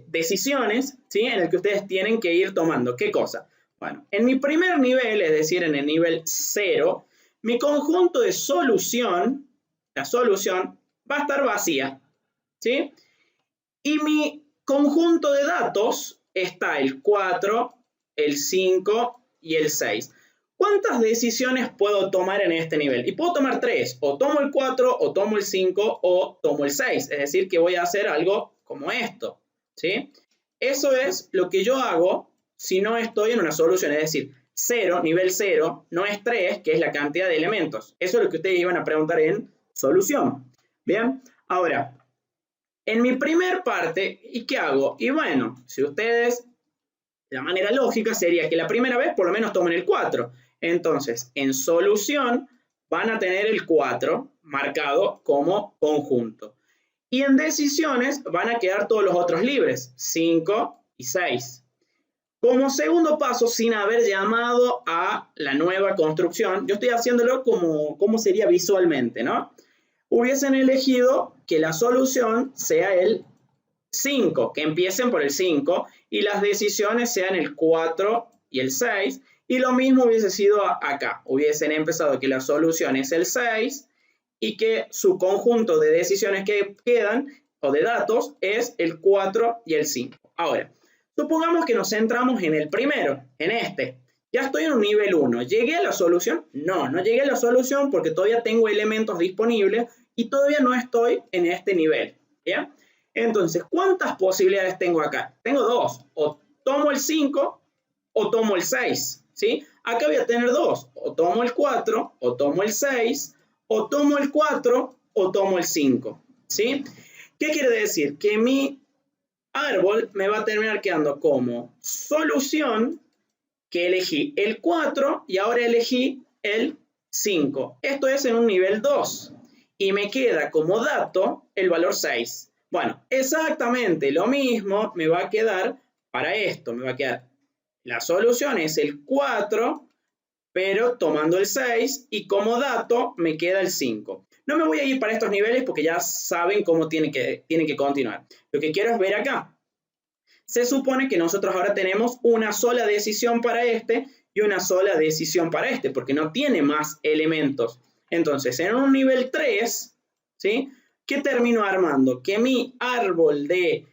decisiones, ¿sí? En el que ustedes tienen que ir tomando. ¿Qué cosa? Bueno, en mi primer nivel, es decir, en el nivel 0, mi conjunto de solución, la solución, va a estar vacía, ¿sí? Y mi conjunto de datos está el 4, el 5 y el 6. ¿Cuántas decisiones puedo tomar en este nivel? Y puedo tomar 3, o tomo el 4, o tomo el 5, o tomo el 6. Es decir, que voy a hacer algo como esto, ¿sí? Eso es lo que yo hago si no estoy en una solución, es decir, 0, nivel 0, no es 3, que es la cantidad de elementos. Eso es lo que ustedes iban a preguntar en solución. Bien, ahora, en mi primer parte, ¿y qué hago? Y bueno, si ustedes, la manera lógica sería que la primera vez por lo menos tomen el 4. Entonces, en solución van a tener el 4 marcado como conjunto. Y en decisiones van a quedar todos los otros libres, 5 y 6. Como segundo paso, sin haber llamado a la nueva construcción, yo estoy haciéndolo como sería visualmente, ¿no? Hubiesen elegido que la solución sea el 5, que empiecen por el 5 y las decisiones sean el 4 y el 6. Y lo mismo hubiese sido acá. Hubiesen empezado que la solución es el 6 y que su conjunto de decisiones que quedan o de datos es el 4 y el 5. Ahora, supongamos que nos centramos en el primero, en este. Ya estoy en un nivel 1. ¿Llegué a la solución? No, no llegué a la solución porque todavía tengo elementos disponibles y todavía no estoy en este nivel. ¿Ya? Entonces, ¿cuántas posibilidades tengo acá? Tengo 2. O tomo el 5 o tomo el 6. ¿Sí? Acá voy a tener 2. O tomo el 4 o tomo el 6 o tomo el 4 o tomo el 5. ¿Sí? ¿Qué quiere decir? Que mi árbol me va a terminar quedando como solución que elegí el 4 y ahora elegí el 5. Esto es en un nivel 2. Y me queda como dato el valor 6. Bueno, exactamente lo mismo me va a quedar para esto. Me va a quedar la solución es el 4, pero tomando el 6 y como dato me queda el 5. No me voy a ir para estos niveles porque ya saben cómo tienen que continuar. Lo que quiero es ver acá. Se supone que nosotros ahora tenemos una sola decisión para este y una sola decisión para este, porque no tiene más elementos. Entonces, en un nivel 3, ¿sí? ¿Qué termino armando? Que mi árbol de,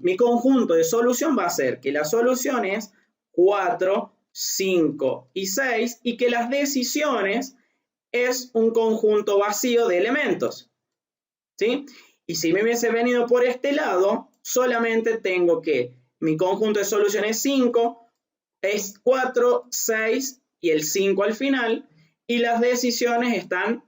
mi conjunto de solución va a ser que la solución es 4, 5 y 6 y que las decisiones es un conjunto vacío de elementos, ¿sí? Y si me hubiese venido por este lado, solamente tengo que mi conjunto de soluciones 5 es 4, 6 y el 5 al final y las decisiones están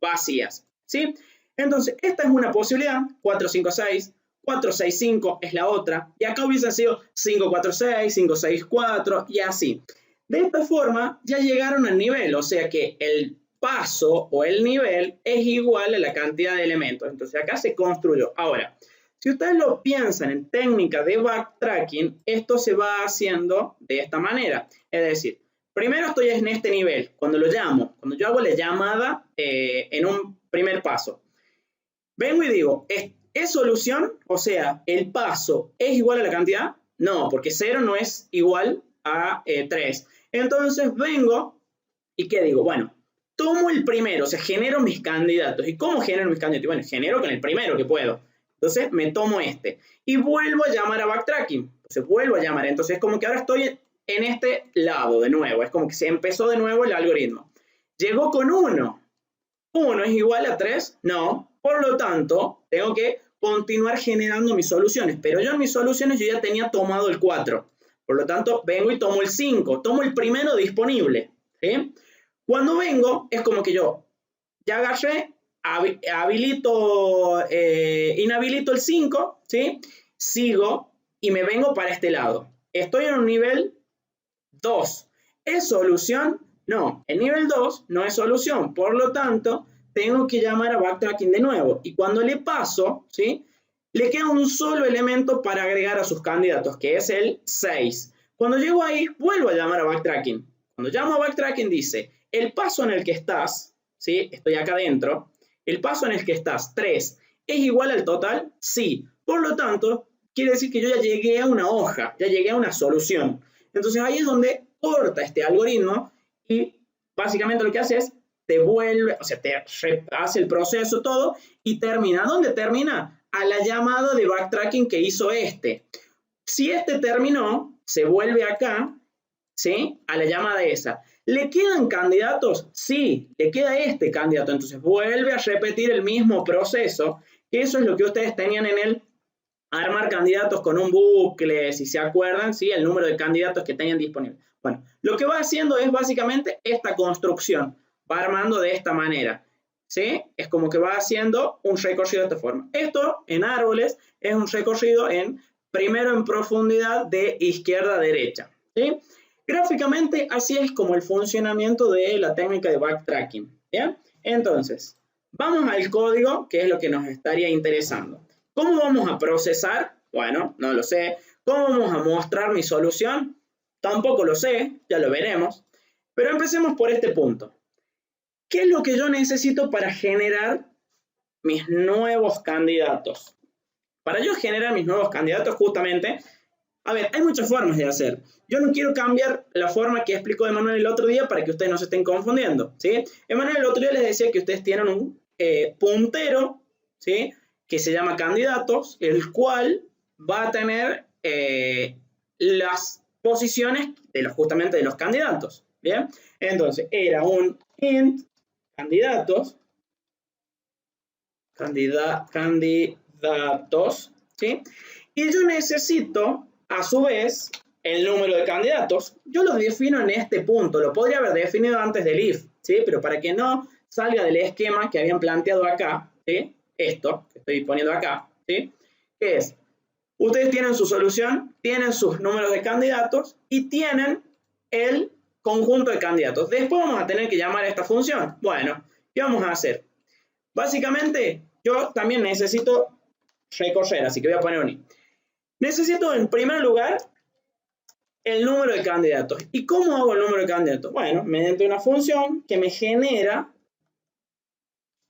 vacías, ¿sí? Entonces, esta es una posibilidad, 4, 5, 6, 4, 6, 5 es la otra, y acá hubiesen sido 5, 4, 6, 5, 6, 4 y así. De esta forma ya llegaron al nivel, o sea que el paso o el nivel es igual a la cantidad de elementos. Entonces acá se construyó. Ahora, si ustedes lo piensan en técnica de backtracking, esto se va haciendo de esta manera. Es decir, primero estoy en este nivel, cuando lo llamo, cuando yo hago la llamada en un primer paso. Vengo y digo, ¿es solución? O sea, ¿el paso es igual a la cantidad? No, porque 0 no es igual a 3. Entonces vengo y ¿qué digo? Bueno, tomo el primero, o sea, genero mis candidatos. ¿Y cómo genero mis candidatos? Bueno, genero con el primero que puedo. Entonces me tomo este y vuelvo a llamar a backtracking. Entonces vuelvo a llamar. Entonces es como que ahora estoy en este lado de nuevo. Es como que se empezó de nuevo el algoritmo. Llegó con 1. ¿1 es igual a 3? No. Por lo tanto, tengo que continuar generando mis soluciones. Pero yo en mis soluciones yo ya tenía tomado el 4. Por lo tanto, vengo y tomo el 5. Tomo el primero disponible. ¿Sí? Cuando vengo, es como que yo ya agarré, inhabilito el 5, ¿sí? Sigo y me vengo para este lado. estoy en un nivel 2. ¿Es solución? No, el nivel 2 no es solución, por lo tanto, tengo que llamar a backtracking de nuevo. Y cuando le paso, ¿sí?, le queda un solo elemento para agregar a sus candidatos, que es el 6. Cuando llego ahí, vuelvo a llamar a backtracking. Cuando llamo a backtracking dice, el paso en el que estás, ¿sí?, estoy acá adentro, el paso en el que estás, 3, ¿es igual al total? Sí. Por lo tanto, quiere decir que yo ya llegué a una hoja, ya llegué a una solución. Entonces ahí es donde corta este algoritmo y básicamente lo que hace es te vuelve, o sea, te hace el proceso todo y termina. ¿Dónde termina? A la llamada de backtracking que hizo este. Si este terminó, se vuelve acá, ¿sí?, a la llamada esa. ¿Le quedan candidatos? Sí, le queda este candidato. Entonces vuelve a repetir el mismo proceso, que eso es lo que ustedes tenían en el armar candidatos con un bucle, si se acuerdan, ¿sí?, el número de candidatos que tenían disponibles. Bueno, lo que va haciendo es básicamente esta construcción, va armando de esta manera, ¿sí? Es como que va haciendo un recorrido de esta forma. Esto en árboles es un recorrido primero en profundidad de izquierda a derecha, ¿sí? Gráficamente así es como el funcionamiento de la técnica de backtracking, ¿bien? Entonces, vamos al código, que es lo que nos estaría interesando. ¿Cómo vamos a procesar? Bueno, no lo sé. ¿Cómo vamos a mostrar mi solución? Tampoco lo sé, ya lo veremos. Pero empecemos por este punto. ¿Qué es lo que yo necesito para generar mis nuevos candidatos? Para yo generar mis nuevos candidatos, justamente, a ver, hay muchas formas de hacer. Yo no quiero cambiar la forma que explicó Emanuel el otro día para que ustedes no se estén confundiendo, ¿sí? Emanuel el otro día les decía que ustedes tienen un puntero, ¿sí?, que se llama candidatos, el cual va a tener las posiciones justamente de los candidatos, ¿bien? Entonces, era un int candidatos, ¿sí? Y yo necesito, a su vez, el número de candidatos. Yo lo defino en este punto, lo podría haber definido antes del if, ¿sí?, pero para que no salga del esquema que habían planteado acá, ¿sí?, esto que estoy poniendo acá, ¿sí?, que es, ustedes tienen su solución, tienen sus números de candidatos y tienen el conjunto de candidatos. Después vamos a tener que llamar a esta función. Bueno, ¿qué vamos a hacer? Básicamente, yo también necesito recorrer, así que voy a poner un i. Necesito, en primer lugar, el número de candidatos. ¿Y cómo hago el número de candidatos? Bueno, mediante una función que me genera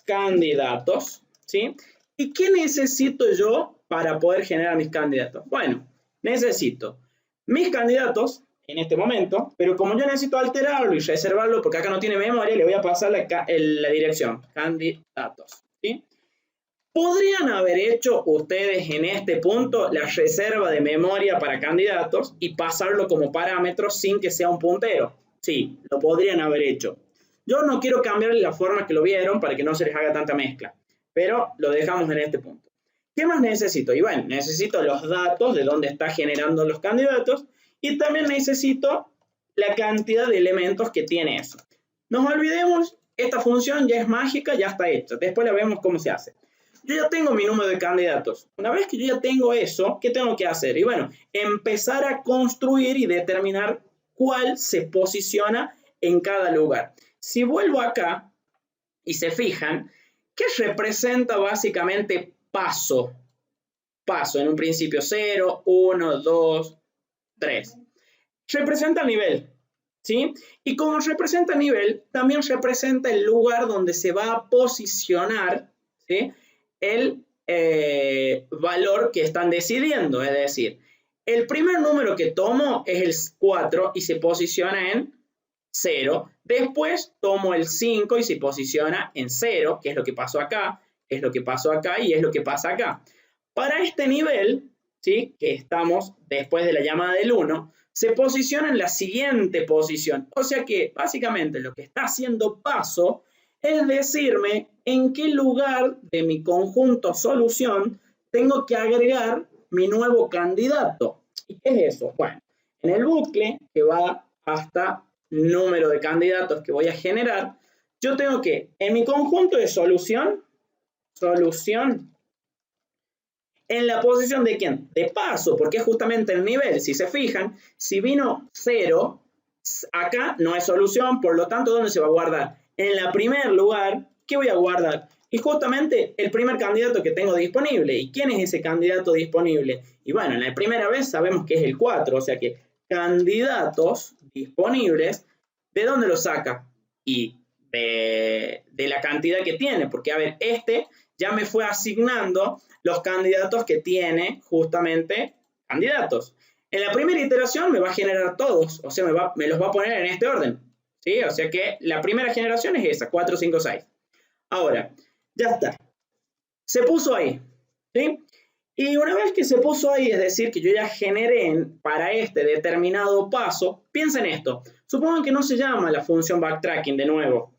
candidatos, ¿sí? ¿Y qué necesito yo para poder generar mis candidatos? Bueno, necesito mis candidatos en este momento, pero como yo necesito alterarlo y reservarlo, porque acá no tiene memoria, le voy a pasar la dirección, candidatos, ¿sí? ¿Podrían haber hecho ustedes en este punto la reserva de memoria para candidatos y pasarlo como parámetro sin que sea un puntero? Sí, lo podrían haber hecho. Yo no quiero cambiar la forma que lo vieron para que no se les haga tanta mezcla, pero lo dejamos en este punto. ¿Qué más necesito? Y bueno, necesito los datos de dónde está generando los candidatos y también necesito la cantidad de elementos que tiene eso. No olvidemos, esta función ya es mágica, ya está hecha. Después la vemos cómo se hace. Yo ya tengo mi número de candidatos. Una vez que yo ya tengo eso, ¿qué tengo que hacer? Y bueno, empezar a construir y determinar cuál se posiciona en cada lugar. Si vuelvo acá y se fijan, ¿qué representa básicamente paso? Paso, en un principio 0, 1, 2, 3. Representa el nivel, ¿sí? Y como representa el nivel, también representa el lugar donde se va a posicionar, ¿sí?, el valor que están decidiendo. Es decir, el primer número que tomo es el 4 y se posiciona en 0. Después tomo el 5 y se posiciona en 0, que es lo que pasó acá, es lo que pasó acá y es lo que pasa acá. Para este nivel, ¿sí?, que estamos después de la llamada del 1, se posiciona en la siguiente posición. O sea que básicamente lo que está haciendo paso es decirme en qué lugar de mi conjunto solución tengo que agregar mi nuevo candidato. ¿Y qué es eso? Bueno, en el bucle que va hasta número de candidatos que voy a generar, yo tengo que, en mi conjunto de solución, ¿En la posición de quién? De paso, porque es justamente el nivel. Si se fijan, si vino 0, acá no es solución, por lo tanto, ¿dónde se va a guardar? En el primer lugar, ¿qué voy a guardar? Y justamente el primer candidato que tengo disponible. ¿Y quién es ese candidato disponible? Y bueno, en la primera vez sabemos que es el 4, o sea que candidatos disponibles, ¿de dónde lo saca? Y de la cantidad que tiene, porque a ver, este ya me fue asignando los candidatos que tiene justamente candidatos. En la primera iteración me va a generar todos, o sea, me los va a poner en este orden, ¿sí? O sea que la primera generación es esa, 4, 5, 6. Ahora, ya está. Se puso ahí, ¿sí? Y una vez que se puso ahí, es decir, que yo ya generé para este determinado paso, piensen esto. Supongan que no se llama la función backtracking de nuevo.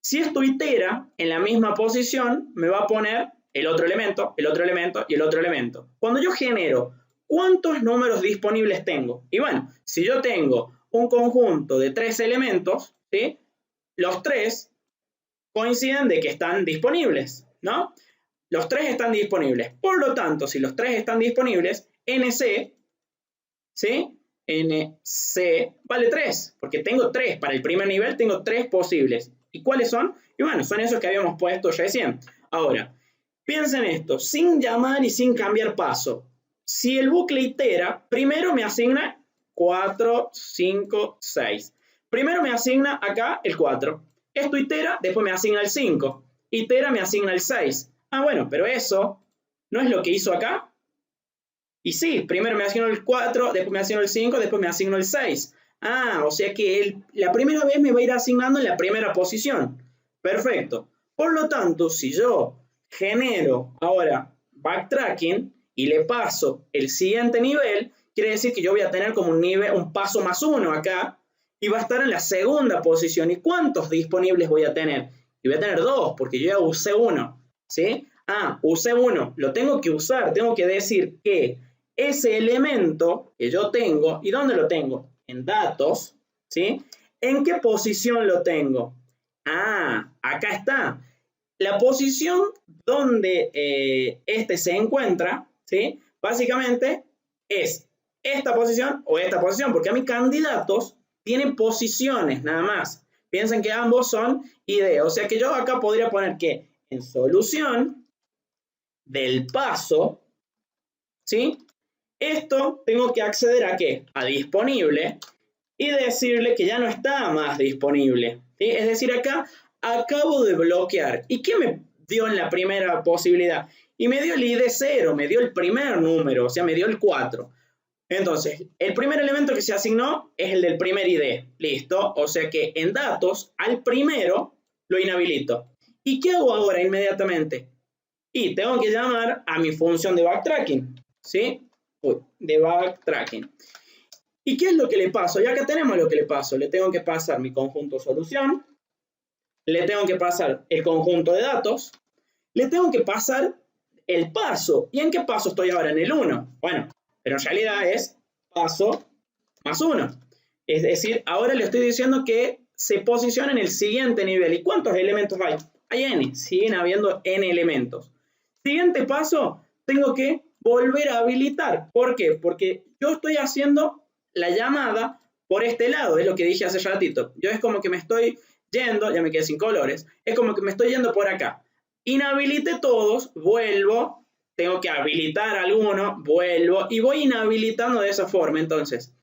Si esto itera en la misma posición, me va a poner el otro elemento, el otro elemento y el otro elemento. Cuando yo genero, ¿cuántos números disponibles tengo? Y bueno, si yo tengo un conjunto de 3 elementos, ¿sí? Los 3 coinciden de que están disponibles, ¿no? Los 3 están disponibles. Por lo tanto, si los 3 están disponibles, NC, ¿sí? NC vale 3, porque tengo 3. Para el primer nivel tengo 3 posibles. ¿Y cuáles son? Y bueno, son esos que habíamos puesto recién. Ahora, piensen esto, sin llamar y sin cambiar paso. Si el bucle itera, primero me asigna 4, 5, 6. Primero me asigna acá el 4. Esto itera, después me asigna el 5. Itera, me asigna el 6. Ah, bueno, pero eso no es lo que hizo acá. Y sí, primero me asignó el 4, después me asignó el 5, después me asignó el 6. Ah, o sea que la primera vez me va a ir asignando en la primera posición. Perfecto. Por lo tanto, si yo genero ahora backtracking y le paso el siguiente nivel, quiere decir que yo voy a tener como un paso más 1 acá y va a estar en la segunda posición. ¿Y cuántos disponibles voy a tener? Y voy a tener 2 porque yo ya usé 1. ¿Sí? Ah, usé 1. Lo tengo que usar. Tengo que decir que ese elemento que yo tengo, ¿y dónde lo tengo? En datos, ¿sí? ¿En qué posición lo tengo? Ah, acá está. La posición donde este se encuentra, ¿sí? Básicamente es esta posición o esta posición, porque a mis candidatos tienen posiciones nada más. Piensen que ambos son ID, o sea que yo acá podría poner que en solución del paso, ¿sí? Esto tengo que acceder a ¿qué? A disponible y decirle que ya no está más disponible, ¿sí? Es decir, acá acabo de bloquear. ¿Y qué me dio en la primera posibilidad? Y me dio el ID 0, me dio el primer número, o sea, me dio el 4. Entonces, el primer elemento que se asignó es el del primer ID. Listo. O sea que en datos, al primero lo inhabilito. ¿Y qué hago ahora inmediatamente? Y tengo que llamar a mi función de backtracking. ¿Sí? De backtracking. ¿Y qué es lo que le paso? Ya que tenemos lo que le paso. Le tengo que pasar mi conjunto solución. Le tengo que pasar el conjunto de datos. Le tengo que pasar el paso. ¿Y en qué paso estoy ahora? En el 1. Bueno, pero en realidad es paso más 1. Es decir, ahora le estoy diciendo que se posiciona en el siguiente nivel. ¿Y cuántos elementos hay? Hay n. Siguen habiendo n elementos. Siguiente paso, tengo que volver a habilitar. ¿Por qué? Porque yo estoy haciendo la llamada por este lado. Es lo que dije hace ratito. Yo es como que me estoy yendo, ya me quedé sin colores, es como que me estoy yendo por acá. Inhabilité todos, vuelvo, tengo que habilitar alguno, vuelvo y voy inhabilitando de esa forma. Entonces,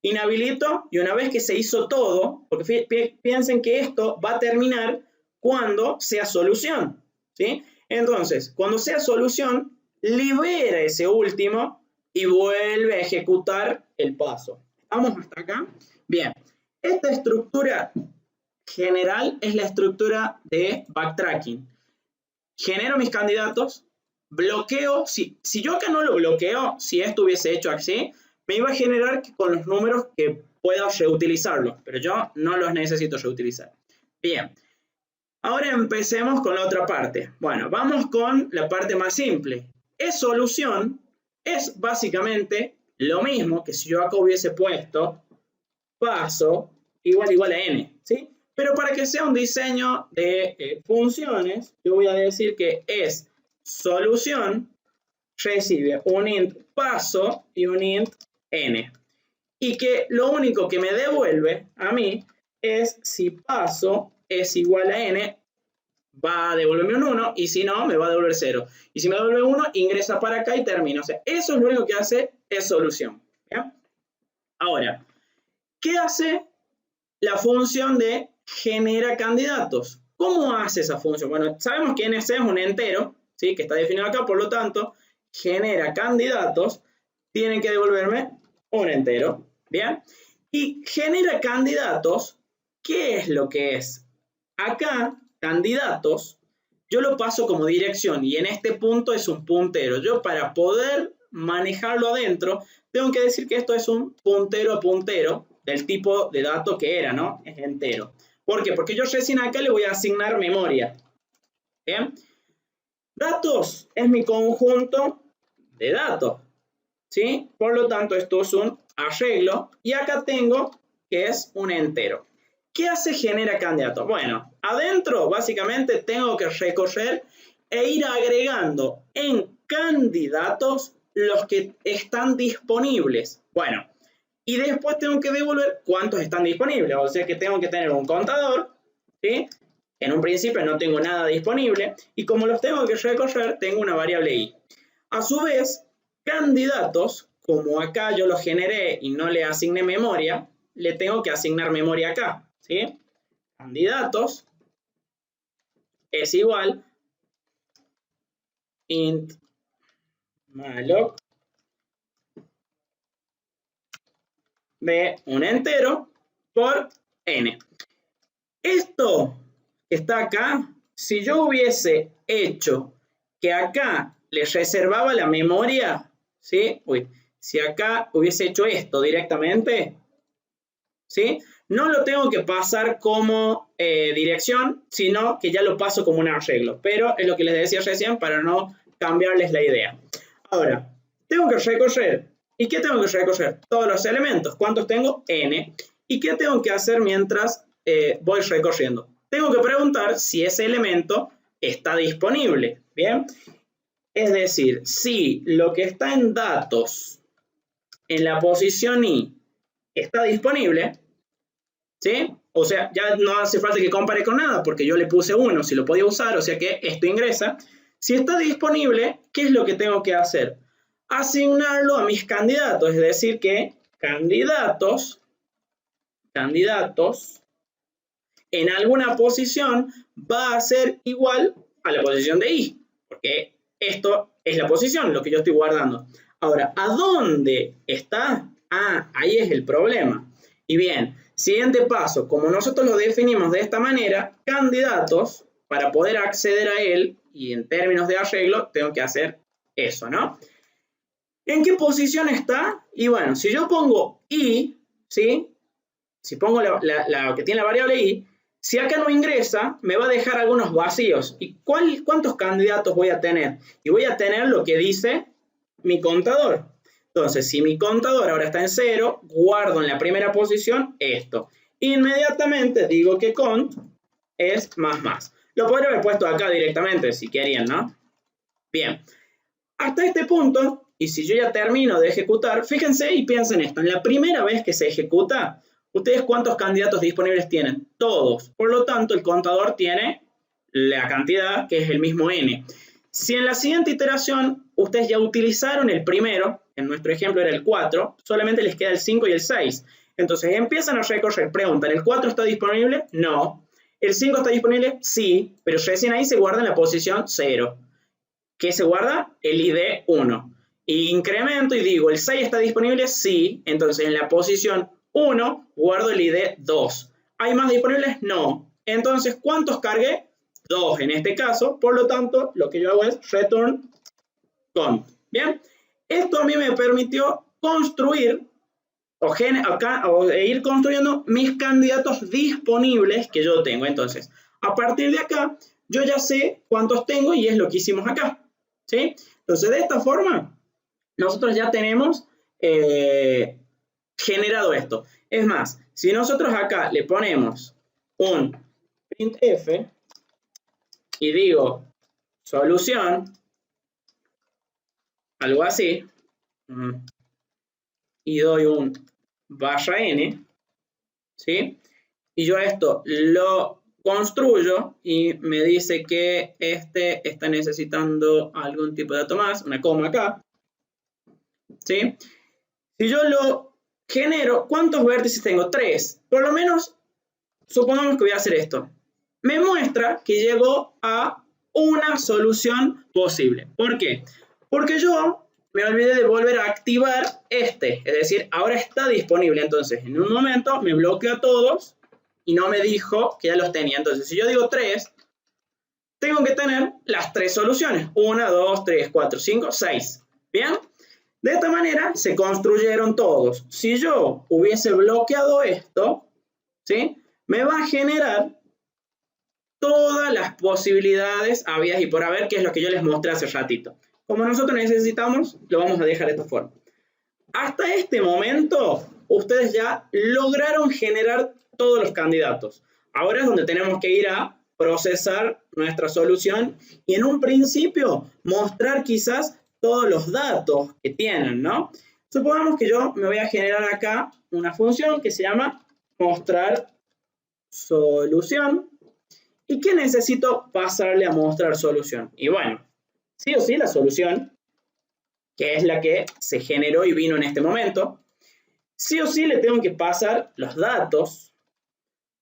inhabilito y una vez que se hizo todo, porque piensen que esto va a terminar cuando sea solución, ¿sí? Entonces, cuando sea solución, libera ese último y vuelve a ejecutar el paso. ¿Estamos hasta acá? Bien, esta estructura general es la estructura de backtracking. Genero mis candidatos, bloqueo, si yo acá no lo bloqueo, si esto hubiese hecho así, me iba a generar con los números que pueda reutilizarlos, pero yo no los necesito reutilizar. Bien, ahora empecemos con la otra parte. Bueno, vamos con la parte más simple. Es solución, es básicamente lo mismo que si yo acá hubiese puesto paso igual a n, ¿sí? Pero para que sea un diseño de funciones, yo voy a decir que es solución recibe un int paso y un int n. Y que lo único que me devuelve a mí es si paso es igual a n, va a devolverme un 1, y si no, me va a devolver 0. Y si me devuelve 1, ingresa para acá y termina. O sea, eso es lo único que hace es solución. ¿Bien? Ahora, ¿qué hace la función de genera candidatos? ¿Cómo hace esa función? Bueno, sabemos que NC es un entero, ¿sí? Que está definido acá, por lo tanto, genera candidatos, tienen que devolverme un entero. ¿Bien? Y genera candidatos, ¿qué es lo que es? Acá, candidatos, yo lo paso como dirección y en este punto es un puntero. Yo para poder manejarlo adentro, tengo que decir que esto es un puntero a puntero del tipo de dato que era, ¿no? Es entero. ¿Por qué? Porque yo recién acá le voy a asignar memoria. ¿Bien? Datos es mi conjunto de datos, ¿sí? Por lo tanto, esto es un arreglo y acá tengo que es un entero. ¿Qué hace genera candidato? Bueno, adentro básicamente tengo que recorrer e ir agregando en candidatos los que están disponibles. Bueno, y después tengo que devolver cuántos están disponibles. O sea que tengo que tener un contador, ¿sí? En un principio no tengo nada disponible y como los tengo que recorrer, tengo una variable i. A su vez, candidatos, como acá yo los generé y no le asigné memoria, le tengo que asignar memoria acá, ¿sí? Candidatos es igual int malloc de un entero por n. Esto que está acá, si yo hubiese hecho que acá le reservaba la memoria, ¿sí? Uy, si acá hubiese hecho esto directamente, ¿sí? No lo tengo que pasar como dirección, sino que ya lo paso como un arreglo. Pero es lo que les decía recién para no cambiarles la idea. Ahora, tengo que recorrer. ¿Y qué tengo que recorrer? Todos los elementos. ¿Cuántos tengo? N. ¿Y qué tengo que hacer mientras voy recorriendo? Tengo que preguntar si ese elemento está disponible. ¿Bien? Es decir, si lo que está en datos en la posición i está disponible, ¿sí? O sea, ya no hace falta que compare con nada porque yo le puse 1 si lo podía usar, o sea que esto ingresa. Si está disponible, ¿qué es lo que tengo que hacer? Asignarlo a mis candidatos, es decir que candidatos en alguna posición va a ser igual a la posición de i, porque esto es la posición, lo que yo estoy guardando. Ahora, ¿a dónde está? Ah, ahí es el problema. Y bien, siguiente paso, como nosotros lo definimos de esta manera, candidatos, para poder acceder a él, y en términos de arreglo, tengo que hacer eso, ¿no? ¿En qué posición está? Y bueno, si yo pongo i, ¿sí? Si pongo la que tiene la variable i, si acá no ingresa, me va a dejar algunos vacíos. ¿Y cuántos candidatos voy a tener? Y voy a tener lo que dice mi contador. Entonces, si mi contador ahora está en 0, guardo en la primera posición esto. Inmediatamente digo que cont es más. Lo podría haber puesto acá directamente si querían, ¿no? Bien. Hasta este punto, y si yo ya termino de ejecutar, fíjense y piensen esto. En la primera vez que se ejecuta, ¿ustedes cuántos candidatos disponibles tienen? Todos. Por lo tanto, el contador tiene la cantidad que es el mismo n. Si en la siguiente iteración ustedes ya utilizaron el primero, en nuestro ejemplo era el 4, solamente les queda el 5 y el 6. Entonces empiezan a recorrer, preguntan, ¿el 4 está disponible? No. ¿El 5 está disponible? Sí, pero recién ahí se guarda en la posición 0. ¿Qué se guarda? El ID 1. Y incremento y digo, ¿el 6 está disponible? Sí. Entonces en la posición 1 guardo el ID 2. ¿Hay más disponibles? No. Entonces, ¿cuántos cargué? 2 en este caso. Por lo tanto, lo que yo hago es return count. Bien. Esto a mí me permitió construir o ir construyendo mis candidatos disponibles que yo tengo. Entonces, a partir de acá, yo ya sé cuántos tengo y es lo que hicimos acá. ¿Sí? Entonces, de esta forma, nosotros ya tenemos generado esto. Es más, si nosotros acá le ponemos un printf y digo solución, algo así, y doy un barra n, ¿sí? Y yo esto lo construyo y me dice que este está necesitando algún tipo de dato más, una coma acá, ¿sí? Si yo lo genero, ¿cuántos vértices tengo? 3. Por lo menos, supongamos que voy a hacer esto. Me muestra que llegó a una solución posible. ¿Por qué? Porque yo me olvidé de volver a activar este. Es decir, ahora está disponible. Entonces, en un momento me bloqueó a todos y no me dijo que ya los tenía. Entonces, si yo digo 3, tengo que tener las 3 soluciones. 1, 2, 3, 4, 5, 6. ¿Bien? De esta manera se construyeron todos. Si yo hubiese bloqueado esto, ¿sí? Me va a generar todas las posibilidades habidas y por haber, que es lo que yo les mostré hace ratito. Como nosotros necesitamos, lo vamos a dejar de esta forma. Hasta este momento, ustedes ya lograron generar todos los candidatos. Ahora es donde tenemos que ir a procesar nuestra solución y en un principio mostrar quizás todos los datos que tienen, ¿no? Supongamos que yo me voy a generar acá una función que se llama mostrar solución. ¿Y qué necesito pasarle a mostrar solución? Y bueno, sí o sí la solución, que es la que se generó y vino en este momento, sí o sí le tengo que pasar los datos.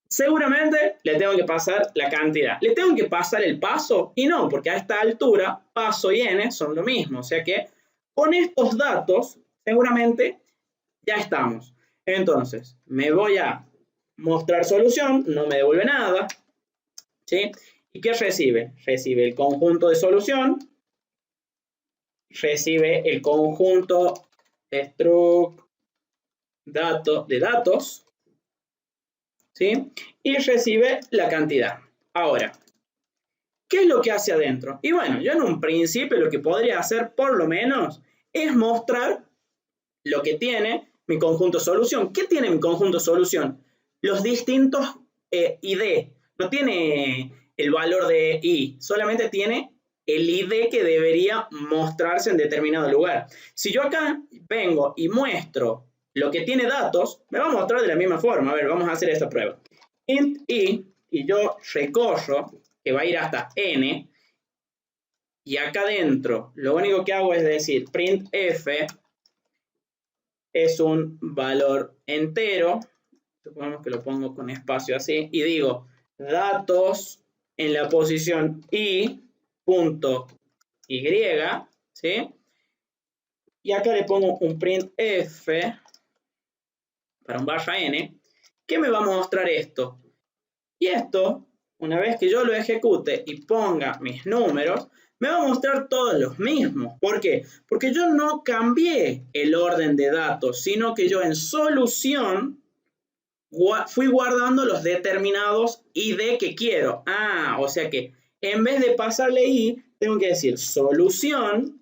Seguramente le tengo que pasar la cantidad. ¿Le tengo que pasar el paso? Y no, porque a esta altura, paso y n son lo mismo. O sea que con estos datos, seguramente ya estamos. Entonces, me voy a mostrar solución, no me devuelve nada, ¿sí? ¿Y qué recibe? Recibe el conjunto de solución, recibe el conjunto struct de datos, ¿sí? Y recibe la cantidad. Ahora, ¿qué es lo que hace adentro? Y bueno, yo en un principio lo que podría hacer por lo menos es mostrar lo que tiene mi conjunto solución. ¿Qué tiene mi conjunto solución? Los distintos ID. No tiene el valor de I, solamente tiene el ID que debería mostrarse en determinado lugar. Si yo acá vengo y muestro lo que tiene datos, me va a mostrar de la misma forma. A ver, vamos a hacer esta prueba. Int I, y yo recorro, que va a ir hasta n, y acá adentro lo único que hago es decir printf es un valor entero, supongamos que lo pongo con espacio así, y digo datos en la posición i.y, ¿sí? Y acá le pongo un printf para un barra n, que me va a mostrar esto. Y esto, una vez que yo lo ejecute y ponga mis números, me va a mostrar todos los mismos. ¿Por qué? Porque yo no cambié el orden de datos, sino que yo en solución fui guardando los determinados ID que quiero. Ah, o sea que en vez de pasarle I, tengo que decir solución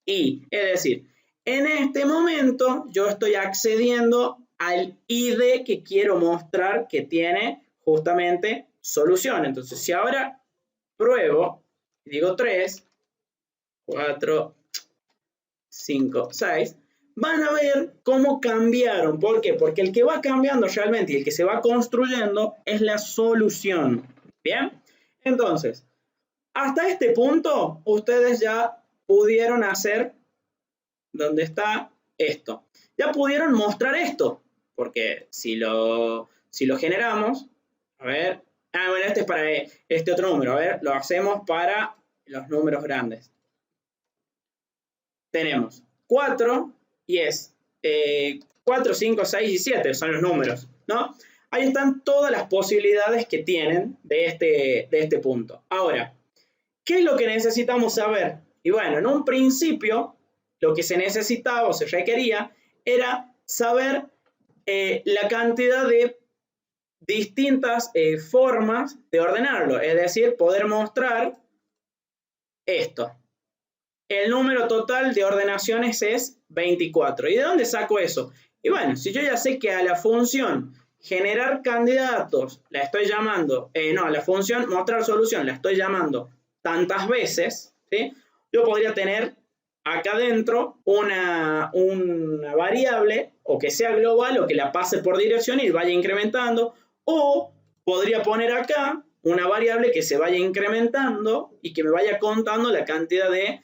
I. Es decir, en este momento yo estoy accediendo al ID que quiero mostrar que tiene justamente solución. Entonces, si ahora pruebo, digo 3, 4, 5, 6, van a ver cómo cambiaron. ¿Por qué? Porque el que va cambiando realmente y el que se va construyendo es la solución. ¿Bien? Entonces, hasta este punto, ustedes ya pudieron hacer, ¿dónde está esto? Ya pudieron mostrar esto, porque si lo generamos, a ver, bueno, este es para este otro número, a ver, lo hacemos para los números grandes. Tenemos 4 y es 4, 5, 6 y 7 son los números, ¿no? Ahí están todas las posibilidades que tienen de este punto. Ahora, ¿qué es lo que necesitamos saber? Y bueno, en un principio, lo que se necesitaba o se requería era saber la cantidad de distintas formas de ordenarlo, es decir, poder mostrar esto. El número total de ordenaciones es 24. ¿Y de dónde saco eso? Y bueno, si yo ya sé que a la función generar candidatos la estoy llamando, a la función mostrar solución la estoy llamando tantas veces, ¿sí? Yo podría tener acá adentro una variable o que sea global o que la pase por dirección y vaya incrementando, o podría poner acá una variable que se vaya incrementando y que me vaya contando la cantidad de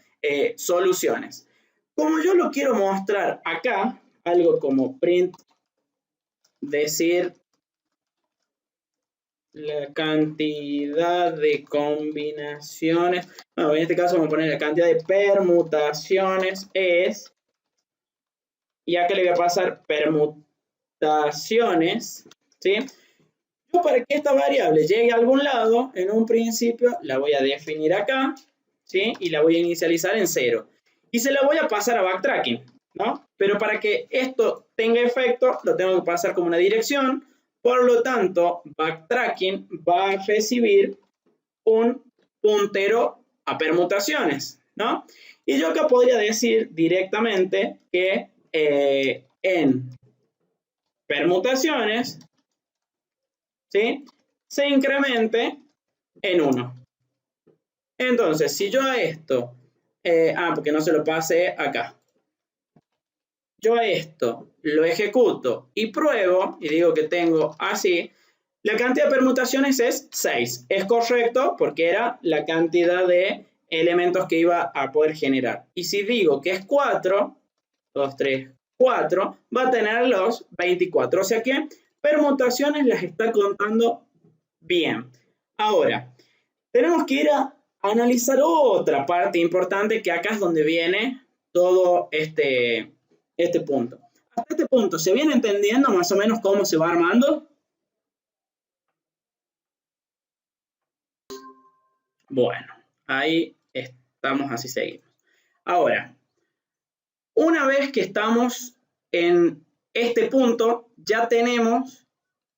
soluciones. Como yo lo quiero mostrar acá, algo como print, decir la cantidad de combinaciones, bueno, en este caso vamos a poner la cantidad de permutaciones es, y acá le voy a pasar permutaciones, ¿sí? Yo para que esta variable llegue a algún lado, en un principio la voy a definir acá, ¿sí? Y la voy a inicializar en 0. Y se la voy a pasar a backtracking, ¿no? Pero para que esto tenga efecto, lo tengo que pasar como una dirección. Por lo tanto, backtracking va a recibir un puntero a permutaciones, ¿no? Y yo acá podría decir directamente que en permutaciones, ¿sí?, se incremente en 1. Entonces, si yo a esto, porque no se lo pase acá, yo a esto lo ejecuto y pruebo, y digo que tengo así, la cantidad de permutaciones es 6. Es correcto porque era la cantidad de elementos que iba a poder generar. Y si digo que es 4, 2, 3, 4, va a tener los 24. O sea que permutaciones las está contando bien. Ahora, tenemos que ir a analizar otra parte importante, que acá es donde viene todo este punto. Hasta este punto, ¿se viene entendiendo más o menos cómo se va armando? Bueno, ahí estamos, así seguimos. Ahora, una vez que estamos en este punto, ya tenemos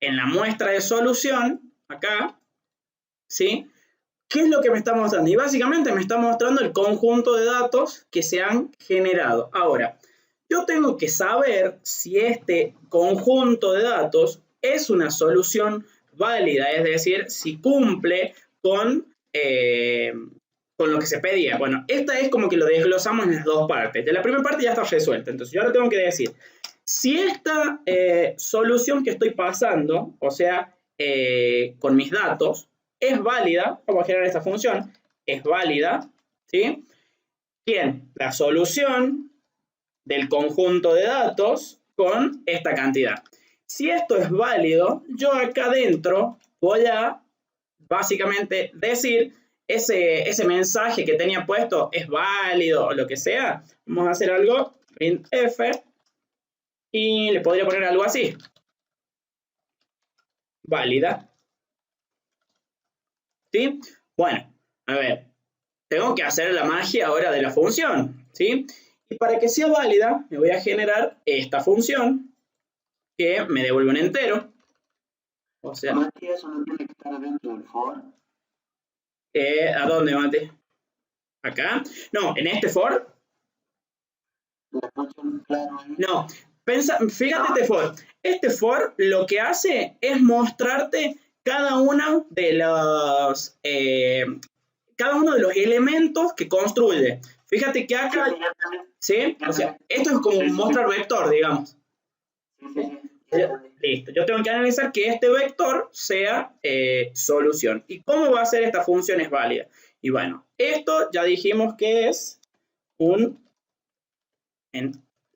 en la muestra de solución, acá, ¿sí?, ¿qué es lo que me está mostrando? Y básicamente me está mostrando el conjunto de datos que se han generado. Ahora, yo tengo que saber si este conjunto de datos es una solución válida, es decir, si cumple con lo que se pedía. Bueno, esta es como que lo desglosamos en las dos partes. De la primera parte ya está resuelta. Entonces yo ahora tengo que decir, si esta solución que estoy pasando, o sea, con mis datos, es válida, vamos a generar esta función, es válida, ¿sí? Bien, la solución del conjunto de datos con esta cantidad. Si esto es válido, yo acá adentro voy a básicamente decir ese mensaje que tenía puesto es válido o lo que sea. Vamos a hacer algo, printf, y le podría poner algo así. Válida. ¿Sí? Bueno, a ver, tengo que hacer la magia ahora de la función, ¿sí? Y para que sea válida, me voy a generar esta función que me devuelve un entero. O sea, Mati, ¿eso no tiene que estar dentro del for? ¿A dónde, Mate? ¿Acá? No, en este for. La función, claro. No, fíjate este for. Este for lo que hace es mostrarte cada uno de los elementos que construye. Fíjate que acá, ¿sí? O sea, esto es como un mostrar vector, digamos. Sí. Listo, yo tengo que analizar que este vector sea solución. ¿Y cómo va a ser esta función es válida? Y bueno, esto ya dijimos que es un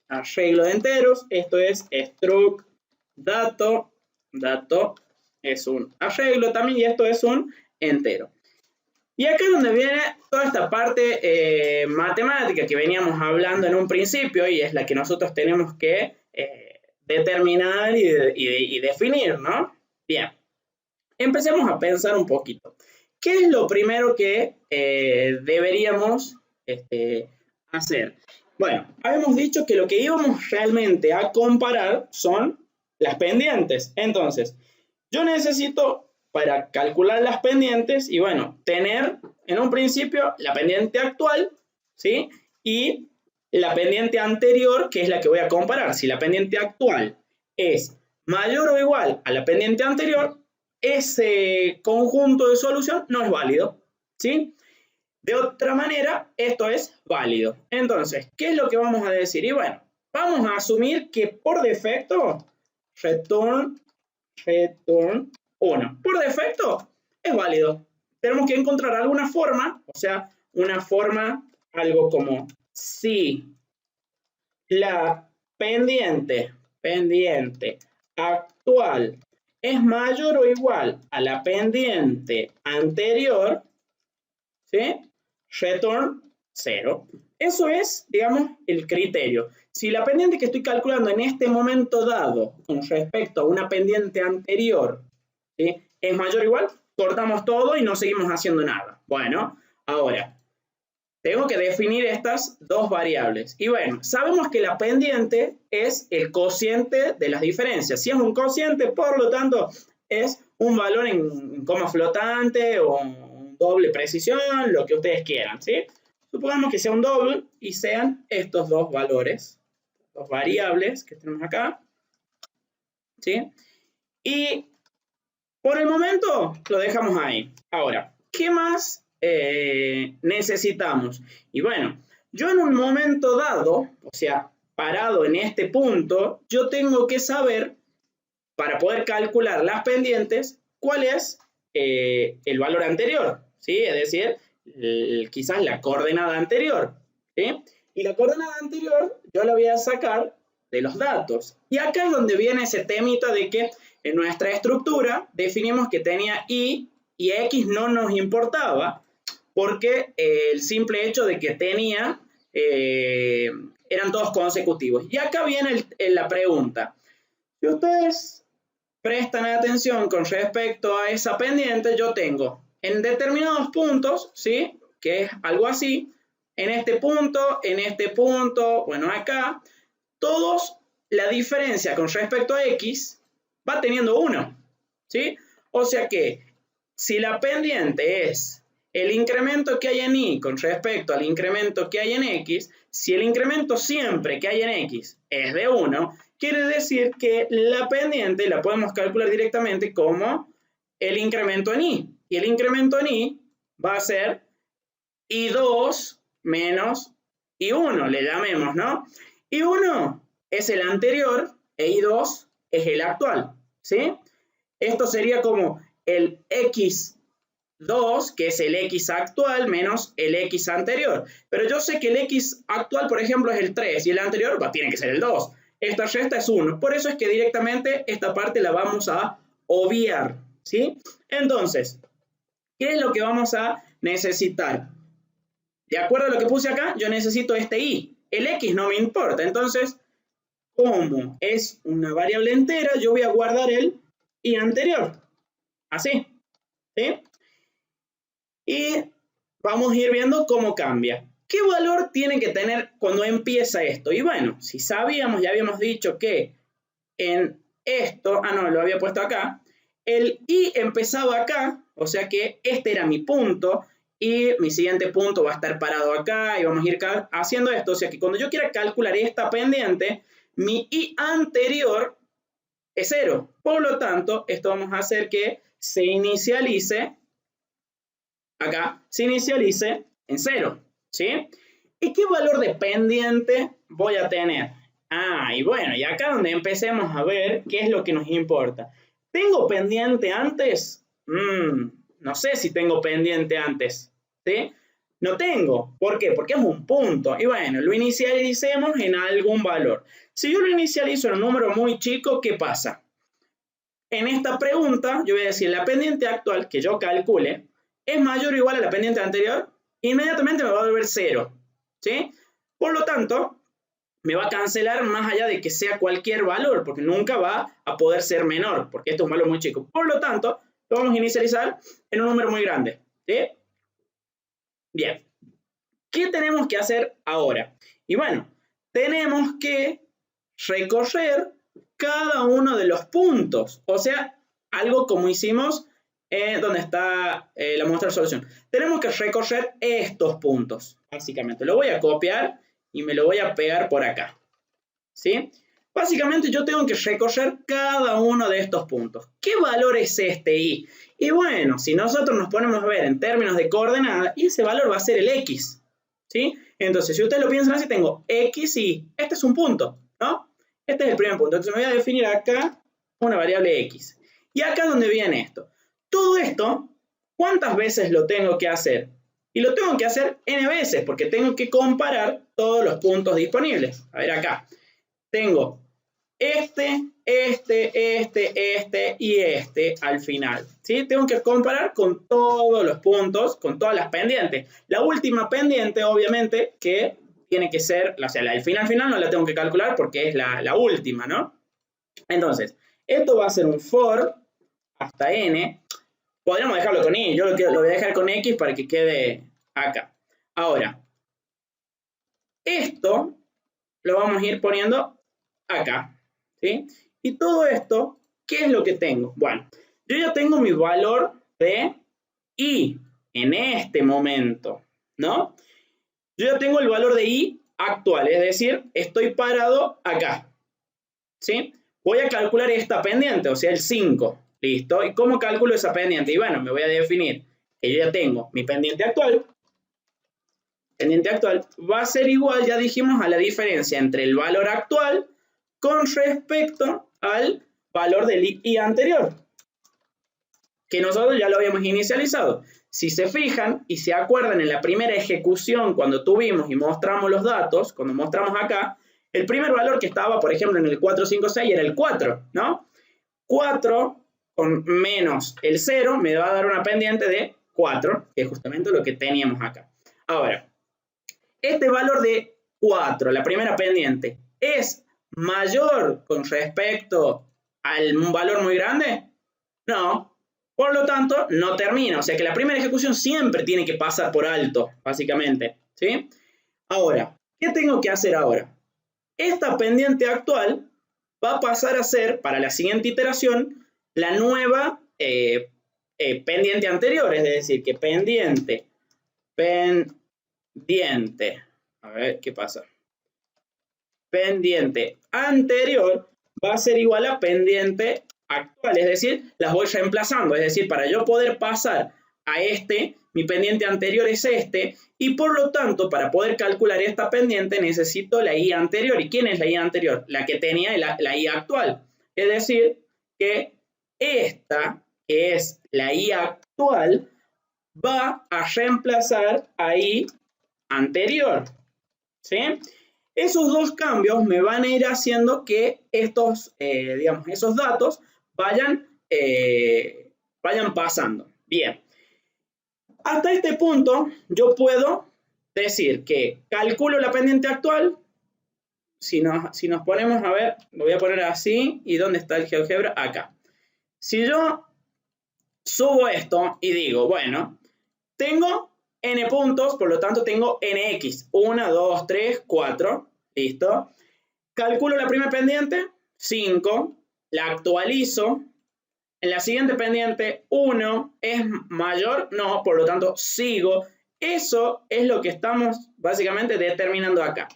arreglo de enteros. Esto es struct dato. Dato es un arreglo también y esto es un entero. Y acá es donde viene toda esta parte matemática que veníamos hablando en un principio y es la que nosotros tenemos que determinar y definir, ¿no? Bien, empecemos a pensar un poquito. ¿Qué es lo primero que deberíamos hacer? Bueno, habíamos dicho que lo que íbamos realmente a comparar son las pendientes. Entonces, yo necesito, para calcular las pendientes, y bueno, tener en un principio la pendiente actual, ¿sí? Y la pendiente anterior, que es la que voy a comparar. Si la pendiente actual es mayor o igual a la pendiente anterior, ese conjunto de solución no es válido, ¿sí? De otra manera, esto es válido. Entonces, ¿qué es lo que vamos a decir? Y bueno, vamos a asumir que por defecto, return 1. Por defecto, es válido. Tenemos que encontrar alguna forma, o sea, una forma, algo como si la pendiente actual es mayor o igual a la pendiente anterior, ¿sí? Return 0. Eso es, digamos, el criterio. Si la pendiente que estoy calculando en este momento dado con respecto a una pendiente anterior, ¿sí?, es mayor o igual, cortamos todo y no seguimos haciendo nada. Bueno, ahora, tengo que definir estas dos variables. Y bueno, sabemos que la pendiente es el cociente de las diferencias. Si es un cociente, por lo tanto, es un valor en coma flotante o doble precisión, lo que ustedes quieran, ¿sí? Supongamos que sea un doble y sean estos dos valores, dos variables que tenemos acá, ¿sí? Y por el momento lo dejamos ahí. Ahora, ¿qué más necesitamos? Y bueno, yo en un momento dado, o sea, parado en este punto, yo tengo que saber, para poder calcular las pendientes, cuál es el valor anterior, ¿sí? Es decir, quizás la coordenada anterior, ¿sí? Y la coordenada anterior yo la voy a sacar de los datos. Y acá es donde viene ese temita de que en nuestra estructura definimos que tenía y x no nos importaba porque el simple hecho de que tenía eran todos consecutivos. Y acá viene la pregunta. Si ustedes prestan atención con respecto a esa pendiente, yo tengo en determinados puntos, ¿sí?, que es algo así, en este punto, bueno, acá, todos la diferencia con respecto a x va teniendo 1, ¿sí? O sea que si la pendiente es el incremento que hay en y con respecto al incremento que hay en x, si el incremento siempre que hay en x es de 1, quiere decir que la pendiente la podemos calcular directamente como el incremento en y. Y el incremento en y va a ser y2 menos y1, le llamemos, ¿no? y1 es el anterior e y2 es el actual, ¿sí? Esto sería como el x2, que es el x actual, menos el x anterior. Pero yo sé que el x actual, por ejemplo, es el 3 y el anterior tiene que ser el 2. Esta resta es 1. Por eso es que directamente esta parte la vamos a obviar, ¿sí? Entonces, ¿qué es lo que vamos a necesitar? De acuerdo a lo que puse acá, yo necesito este y. El x no me importa. Entonces, como es una variable entera, yo voy a guardar el y anterior. Así, ¿sí? Y vamos a ir viendo cómo cambia. ¿Qué valor tiene que tener cuando empieza esto? Y bueno, si sabíamos, ya habíamos dicho que en esto, no, lo había puesto acá, el y empezaba acá, o sea que este era mi punto, y mi siguiente punto va a estar parado acá, y vamos a ir haciendo esto, o sea que cuando yo quiera calcular esta pendiente, mi y anterior es 0. Por lo tanto, esto vamos a hacer que se inicialice acá, se inicialice en 0, ¿sí? ¿Y qué valor de pendiente voy a tener? Y bueno, y acá donde empecemos a ver qué es lo que nos importa. ¿Tengo pendiente antes? No sé si tengo pendiente antes, ¿sí? No tengo. ¿Por qué? Porque es un punto. Y bueno, lo inicialicemos en algún valor. Si yo lo inicializo en un número muy chico, ¿qué pasa? En esta pregunta, yo voy a decir la pendiente actual que yo calcule es mayor o igual a la pendiente anterior, inmediatamente me va a volver 0, ¿sí? Por lo tanto, me va a cancelar más allá de que sea cualquier valor, porque nunca va a poder ser menor, porque esto es un valor muy chico. Por lo tanto, lo vamos a inicializar en un número muy grande, ¿sí? Bien. ¿Qué tenemos que hacer ahora? Y bueno, tenemos que recorrer cada uno de los puntos, o sea, algo como hicimos donde está la muestra de solución. Tenemos que recorrer estos puntos, básicamente. Lo voy a copiar y me lo voy a pegar por acá, ¿sí? Básicamente yo tengo que recorrer cada uno de estos puntos. ¿Qué valor es este y? Y bueno, si nosotros nos ponemos a ver en términos de coordenada, y ese valor va a ser el x, ¿sí? Entonces, si ustedes lo piensan así, tengo x y este es un punto, ¿no? Este es el primer punto. Entonces me voy a definir acá una variable x. Y acá es donde viene esto. Todo esto, ¿cuántas veces lo tengo que hacer? Y lo tengo que hacer n veces, porque tengo que comparar todos los puntos disponibles. A ver acá. Tengo este y este al final, ¿sí? Tengo que comparar con todos los puntos, con todas las pendientes. La última pendiente, obviamente, que tiene que ser, o sea, el final no la tengo que calcular porque es la última, ¿no? Entonces, esto va a ser un for hasta n. Podríamos dejarlo con y, yo lo voy a dejar con x para que quede acá. Ahora, esto lo vamos a ir poniendo acá, ¿sí? Y todo esto, ¿qué es lo que tengo? Bueno, yo ya tengo mi valor de y en este momento, ¿no? Yo ya tengo el valor de y actual, es decir, estoy parado acá, ¿sí? Voy a calcular esta pendiente, o sea, el 5, ¿listo? ¿Y cómo calculo esa pendiente? Y bueno, me voy a definir que yo ya tengo mi pendiente actual va a ser igual, ya dijimos, a la diferencia entre el valor actual con respecto al valor del i anterior, que nosotros ya lo habíamos inicializado. Si se fijan y se acuerdan en la primera ejecución cuando tuvimos y mostramos los datos, cuando mostramos acá, el primer valor que estaba, por ejemplo, en el 456 era el 4, ¿no? 4 con menos el 0 me va a dar una pendiente de 4, que es justamente lo que teníamos acá. Ahora, este valor de 4, la primera pendiente, ¿es mayor con respecto al valor muy grande? No. Por lo tanto, no termina. O sea que la primera ejecución siempre tiene que pasar por alto, básicamente, ¿sí? Ahora, ¿qué tengo que hacer ahora? Esta pendiente actual va a pasar a ser, para la siguiente iteración, la nueva pendiente anterior. Es decir, que pendiente, a ver qué pasa. Pendiente anterior va a ser igual a pendiente actual, es decir, las voy reemplazando, es decir, para yo poder pasar a este, mi pendiente anterior es este, y por lo tanto, para poder calcular esta pendiente necesito la i anterior. ¿Y quién es la i anterior? La que tenía la i actual. Es decir, que esta, que es la i actual, va a reemplazar a i anterior, ¿sí? Esos dos cambios me van a ir haciendo que estos, digamos, esos datos vayan pasando. Bien. Hasta este punto yo puedo decir que calculo la pendiente actual. Si nos ponemos a ver, lo voy a poner así. ¿Y dónde está el GeoGebra? Acá. Si yo subo esto y digo, bueno, tengo n puntos, por lo tanto tengo nx. 1, 2, 3, 4. Listo. Calculo la primera pendiente, 5. La actualizo. En la siguiente pendiente, 1 es mayor, no, por lo tanto sigo. Eso es lo que estamos básicamente determinando acá.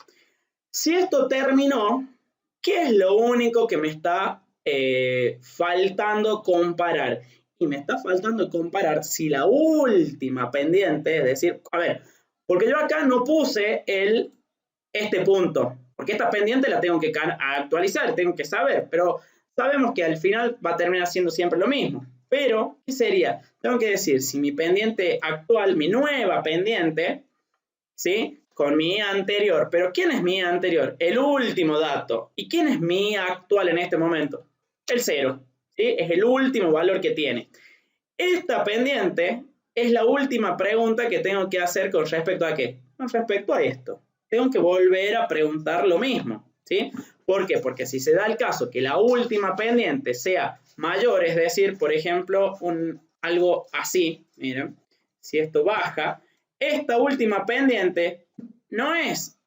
Si esto terminó, ¿qué es lo único que me está faltando comparar? Y me está faltando comparar si la última pendiente, es decir, a ver, porque yo acá no puse este punto, porque esta pendiente la tengo que actualizar, tengo que saber, pero sabemos que al final va a terminar siendo siempre lo mismo. Pero, ¿qué sería? Tengo que decir si mi pendiente actual, mi nueva pendiente, ¿sí? Con mi anterior. Pero ¿quién es mi anterior? El último dato. ¿Y quién es mi actual en este momento? El 0. ¿Sí? Es el último valor que tiene. Esta pendiente es la última pregunta que tengo que hacer con respecto a ¿qué? Con respecto a esto. Tengo que volver a preguntar lo mismo, ¿sí? ¿Por qué? Porque si se da el caso que la última pendiente sea mayor, es decir, por ejemplo, algo así, miren, si esto baja, esta última pendiente no es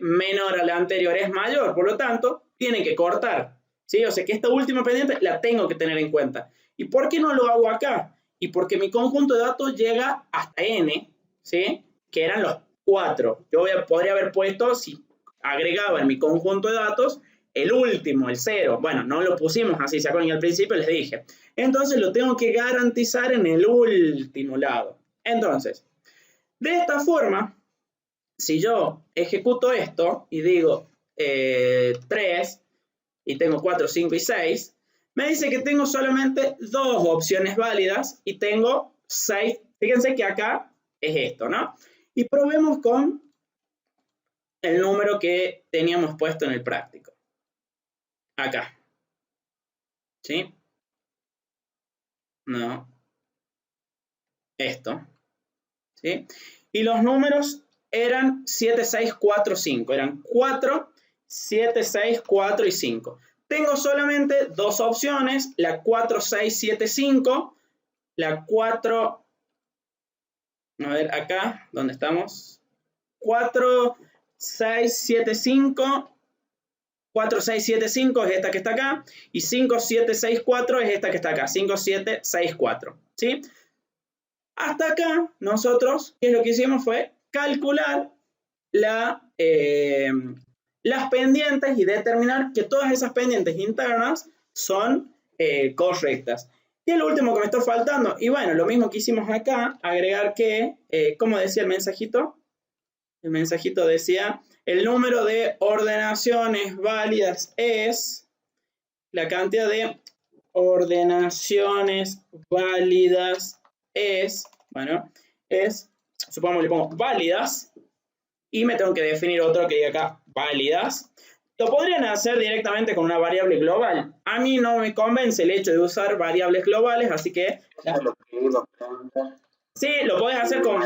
menor a la anterior, es mayor, por lo tanto, tiene que cortar, ¿sí? O sea que esta última pendiente la tengo que tener en cuenta. ¿Y por qué no lo hago acá? Y porque mi conjunto de datos llega hasta n, ¿sí? Que eran los 4. Yo podría haber puesto, si agregaba en mi conjunto de datos, el último, el 0. Bueno, no lo pusimos así, ¿se acuerdan? Al principio les dije. Entonces lo tengo que garantizar en el último lado. Entonces, de esta forma, si yo ejecuto esto y digo 3 y tengo 4, 5 y 6, me dice que tengo solamente 2 opciones válidas y tengo 6. Fíjense que acá es esto, ¿no? Y probemos con el número que teníamos puesto en el práctico. Acá. ¿Sí? No. Esto. ¿Sí? Y los números eran 7, 6, 4, 5. Eran 4, 7, 6, 4 y 5. Tengo solamente 2 opciones, la 4, 6, 7, 5, la 4, a ver acá, ¿dónde estamos? 4, 6, 7, 5, 4, 6, 7, 5 es esta que está acá, y 5, 7, 6, 4 es esta que está acá, 5, 7, 6, 4, ¿sí? Hasta acá, nosotros, ¿qué es lo que hicimos? Fue calcular las pendientes y determinar que todas esas pendientes internas son correctas. Y el último que me está faltando, y bueno, lo mismo que hicimos acá, agregar que, ¿cómo decía el mensajito? El mensajito decía, el número de ordenaciones válidas es la cantidad de ordenaciones válidas es, bueno, es, supongamos le pongo válidas, y me tengo que definir otro que diga acá válidas. Lo podrían hacer directamente con una variable global. A mí no me convence el hecho de usar variables globales, así que... Sí, lo podés hacer con...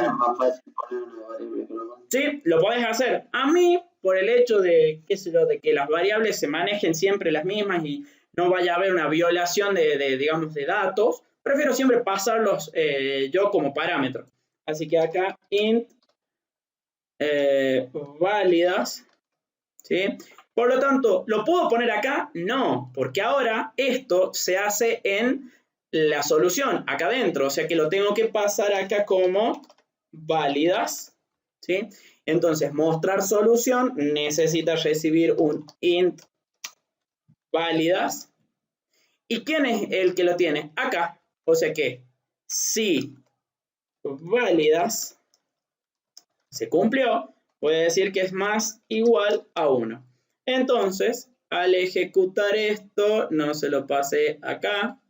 Sí, lo podés hacer. A mí, por el hecho de, qué sé yo, de que las variables se manejen siempre las mismas y no vaya a haber una violación digamos, de datos, prefiero siempre pasarlos yo como parámetro. Así que acá int válidas, ¿sí? Por lo tanto, ¿lo puedo poner acá? No, porque ahora esto se hace en la solución, acá adentro, o sea que lo tengo que pasar acá como válidas, ¿sí? Entonces, mostrar solución necesita recibir un int válidas. ¿Y quién es el que lo tiene? Acá, o sea que si válidas se cumplió, puede decir que es más igual a 1. Entonces, al ejecutar esto, no se lo pase acá.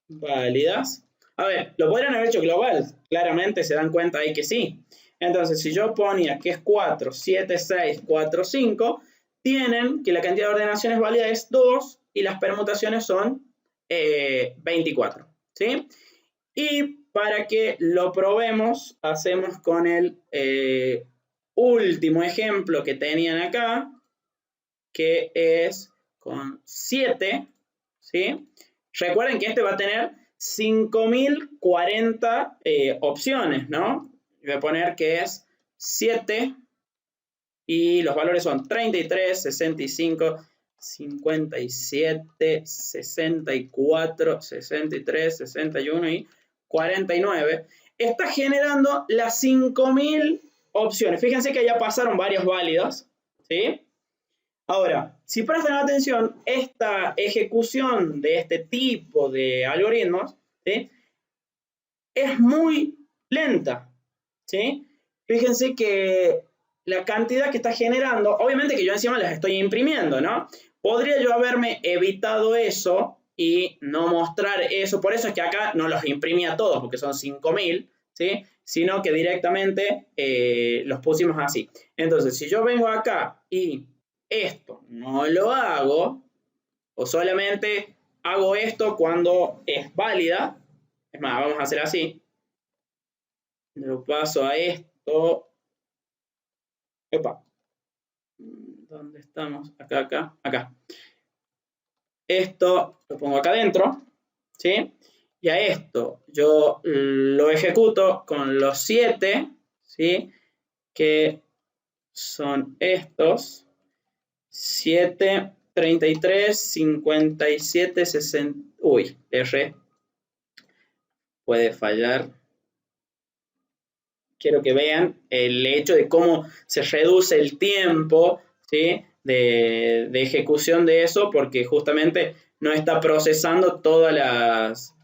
Válidas. A ver, lo podrían haber hecho global. Claramente se dan cuenta ahí que sí. Entonces, si yo ponía que es 4, 7, 6, 4, 5, tienen que la cantidad de ordenaciones válida es 2 y las permutaciones son 24. ¿Sí? Y para que lo probemos, hacemos con el último ejemplo que tenían acá, que es con 7, ¿sí? Recuerden que este va a tener 5040 opciones, ¿no? Voy a poner que es 7 y los valores son 33, 65, 57, 64, 63, 61 y 49. Está generando las 5000 opciones. Fíjense que ya pasaron varios válidos, ¿sí? Ahora, si prestan atención, esta ejecución de este tipo de algoritmos, ¿sí?, es muy lenta, ¿sí? Fíjense que la cantidad que está generando, obviamente que yo encima las estoy imprimiendo, ¿no? Podría yo haberme evitado eso y no mostrar eso, por eso es que acá no los imprimí a todos, porque son 5000, ¿sí? Sino que directamente los pusimos así. Entonces, si yo vengo acá y esto no lo hago, o solamente hago esto cuando es válida, es más, vamos a hacer así, lo paso a esto, epa, ¿dónde estamos? Acá. Esto lo pongo acá adentro, ¿sí? Y a esto yo lo ejecuto con los 7, ¿sí? Que son estos, 7, 33, 57, 60, uy, R, puede fallar. Quiero que vean el hecho de cómo se reduce el tiempo, ¿sí?, de ejecución de eso porque justamente no está procesando todas las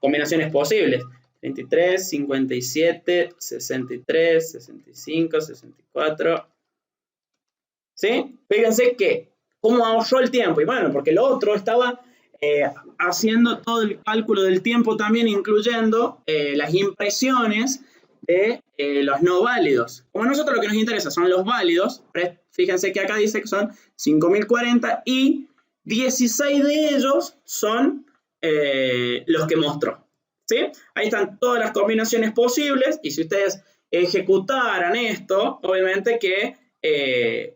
combinaciones posibles. 33, 57, 63, 65, 64. ¿Sí? Fíjense que cómo ahorró el tiempo. Y bueno, porque el otro estaba haciendo todo el cálculo del tiempo también, incluyendo las impresiones de los no válidos. Como a nosotros lo que nos interesa son los válidos, fíjense que acá dice que son 5040 y 16 de ellos son los que mostró. ¿Sí? Ahí están todas las combinaciones posibles y si ustedes ejecutaran esto, obviamente que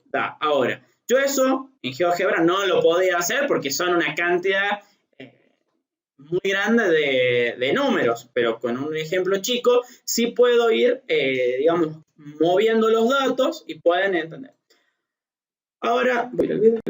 da. Ahora, yo eso en GeoGebra no lo podía hacer porque son una cantidad muy grande de números, pero con un ejemplo chico sí puedo ir, digamos, moviendo los datos y pueden entender. Ahora, voy al video.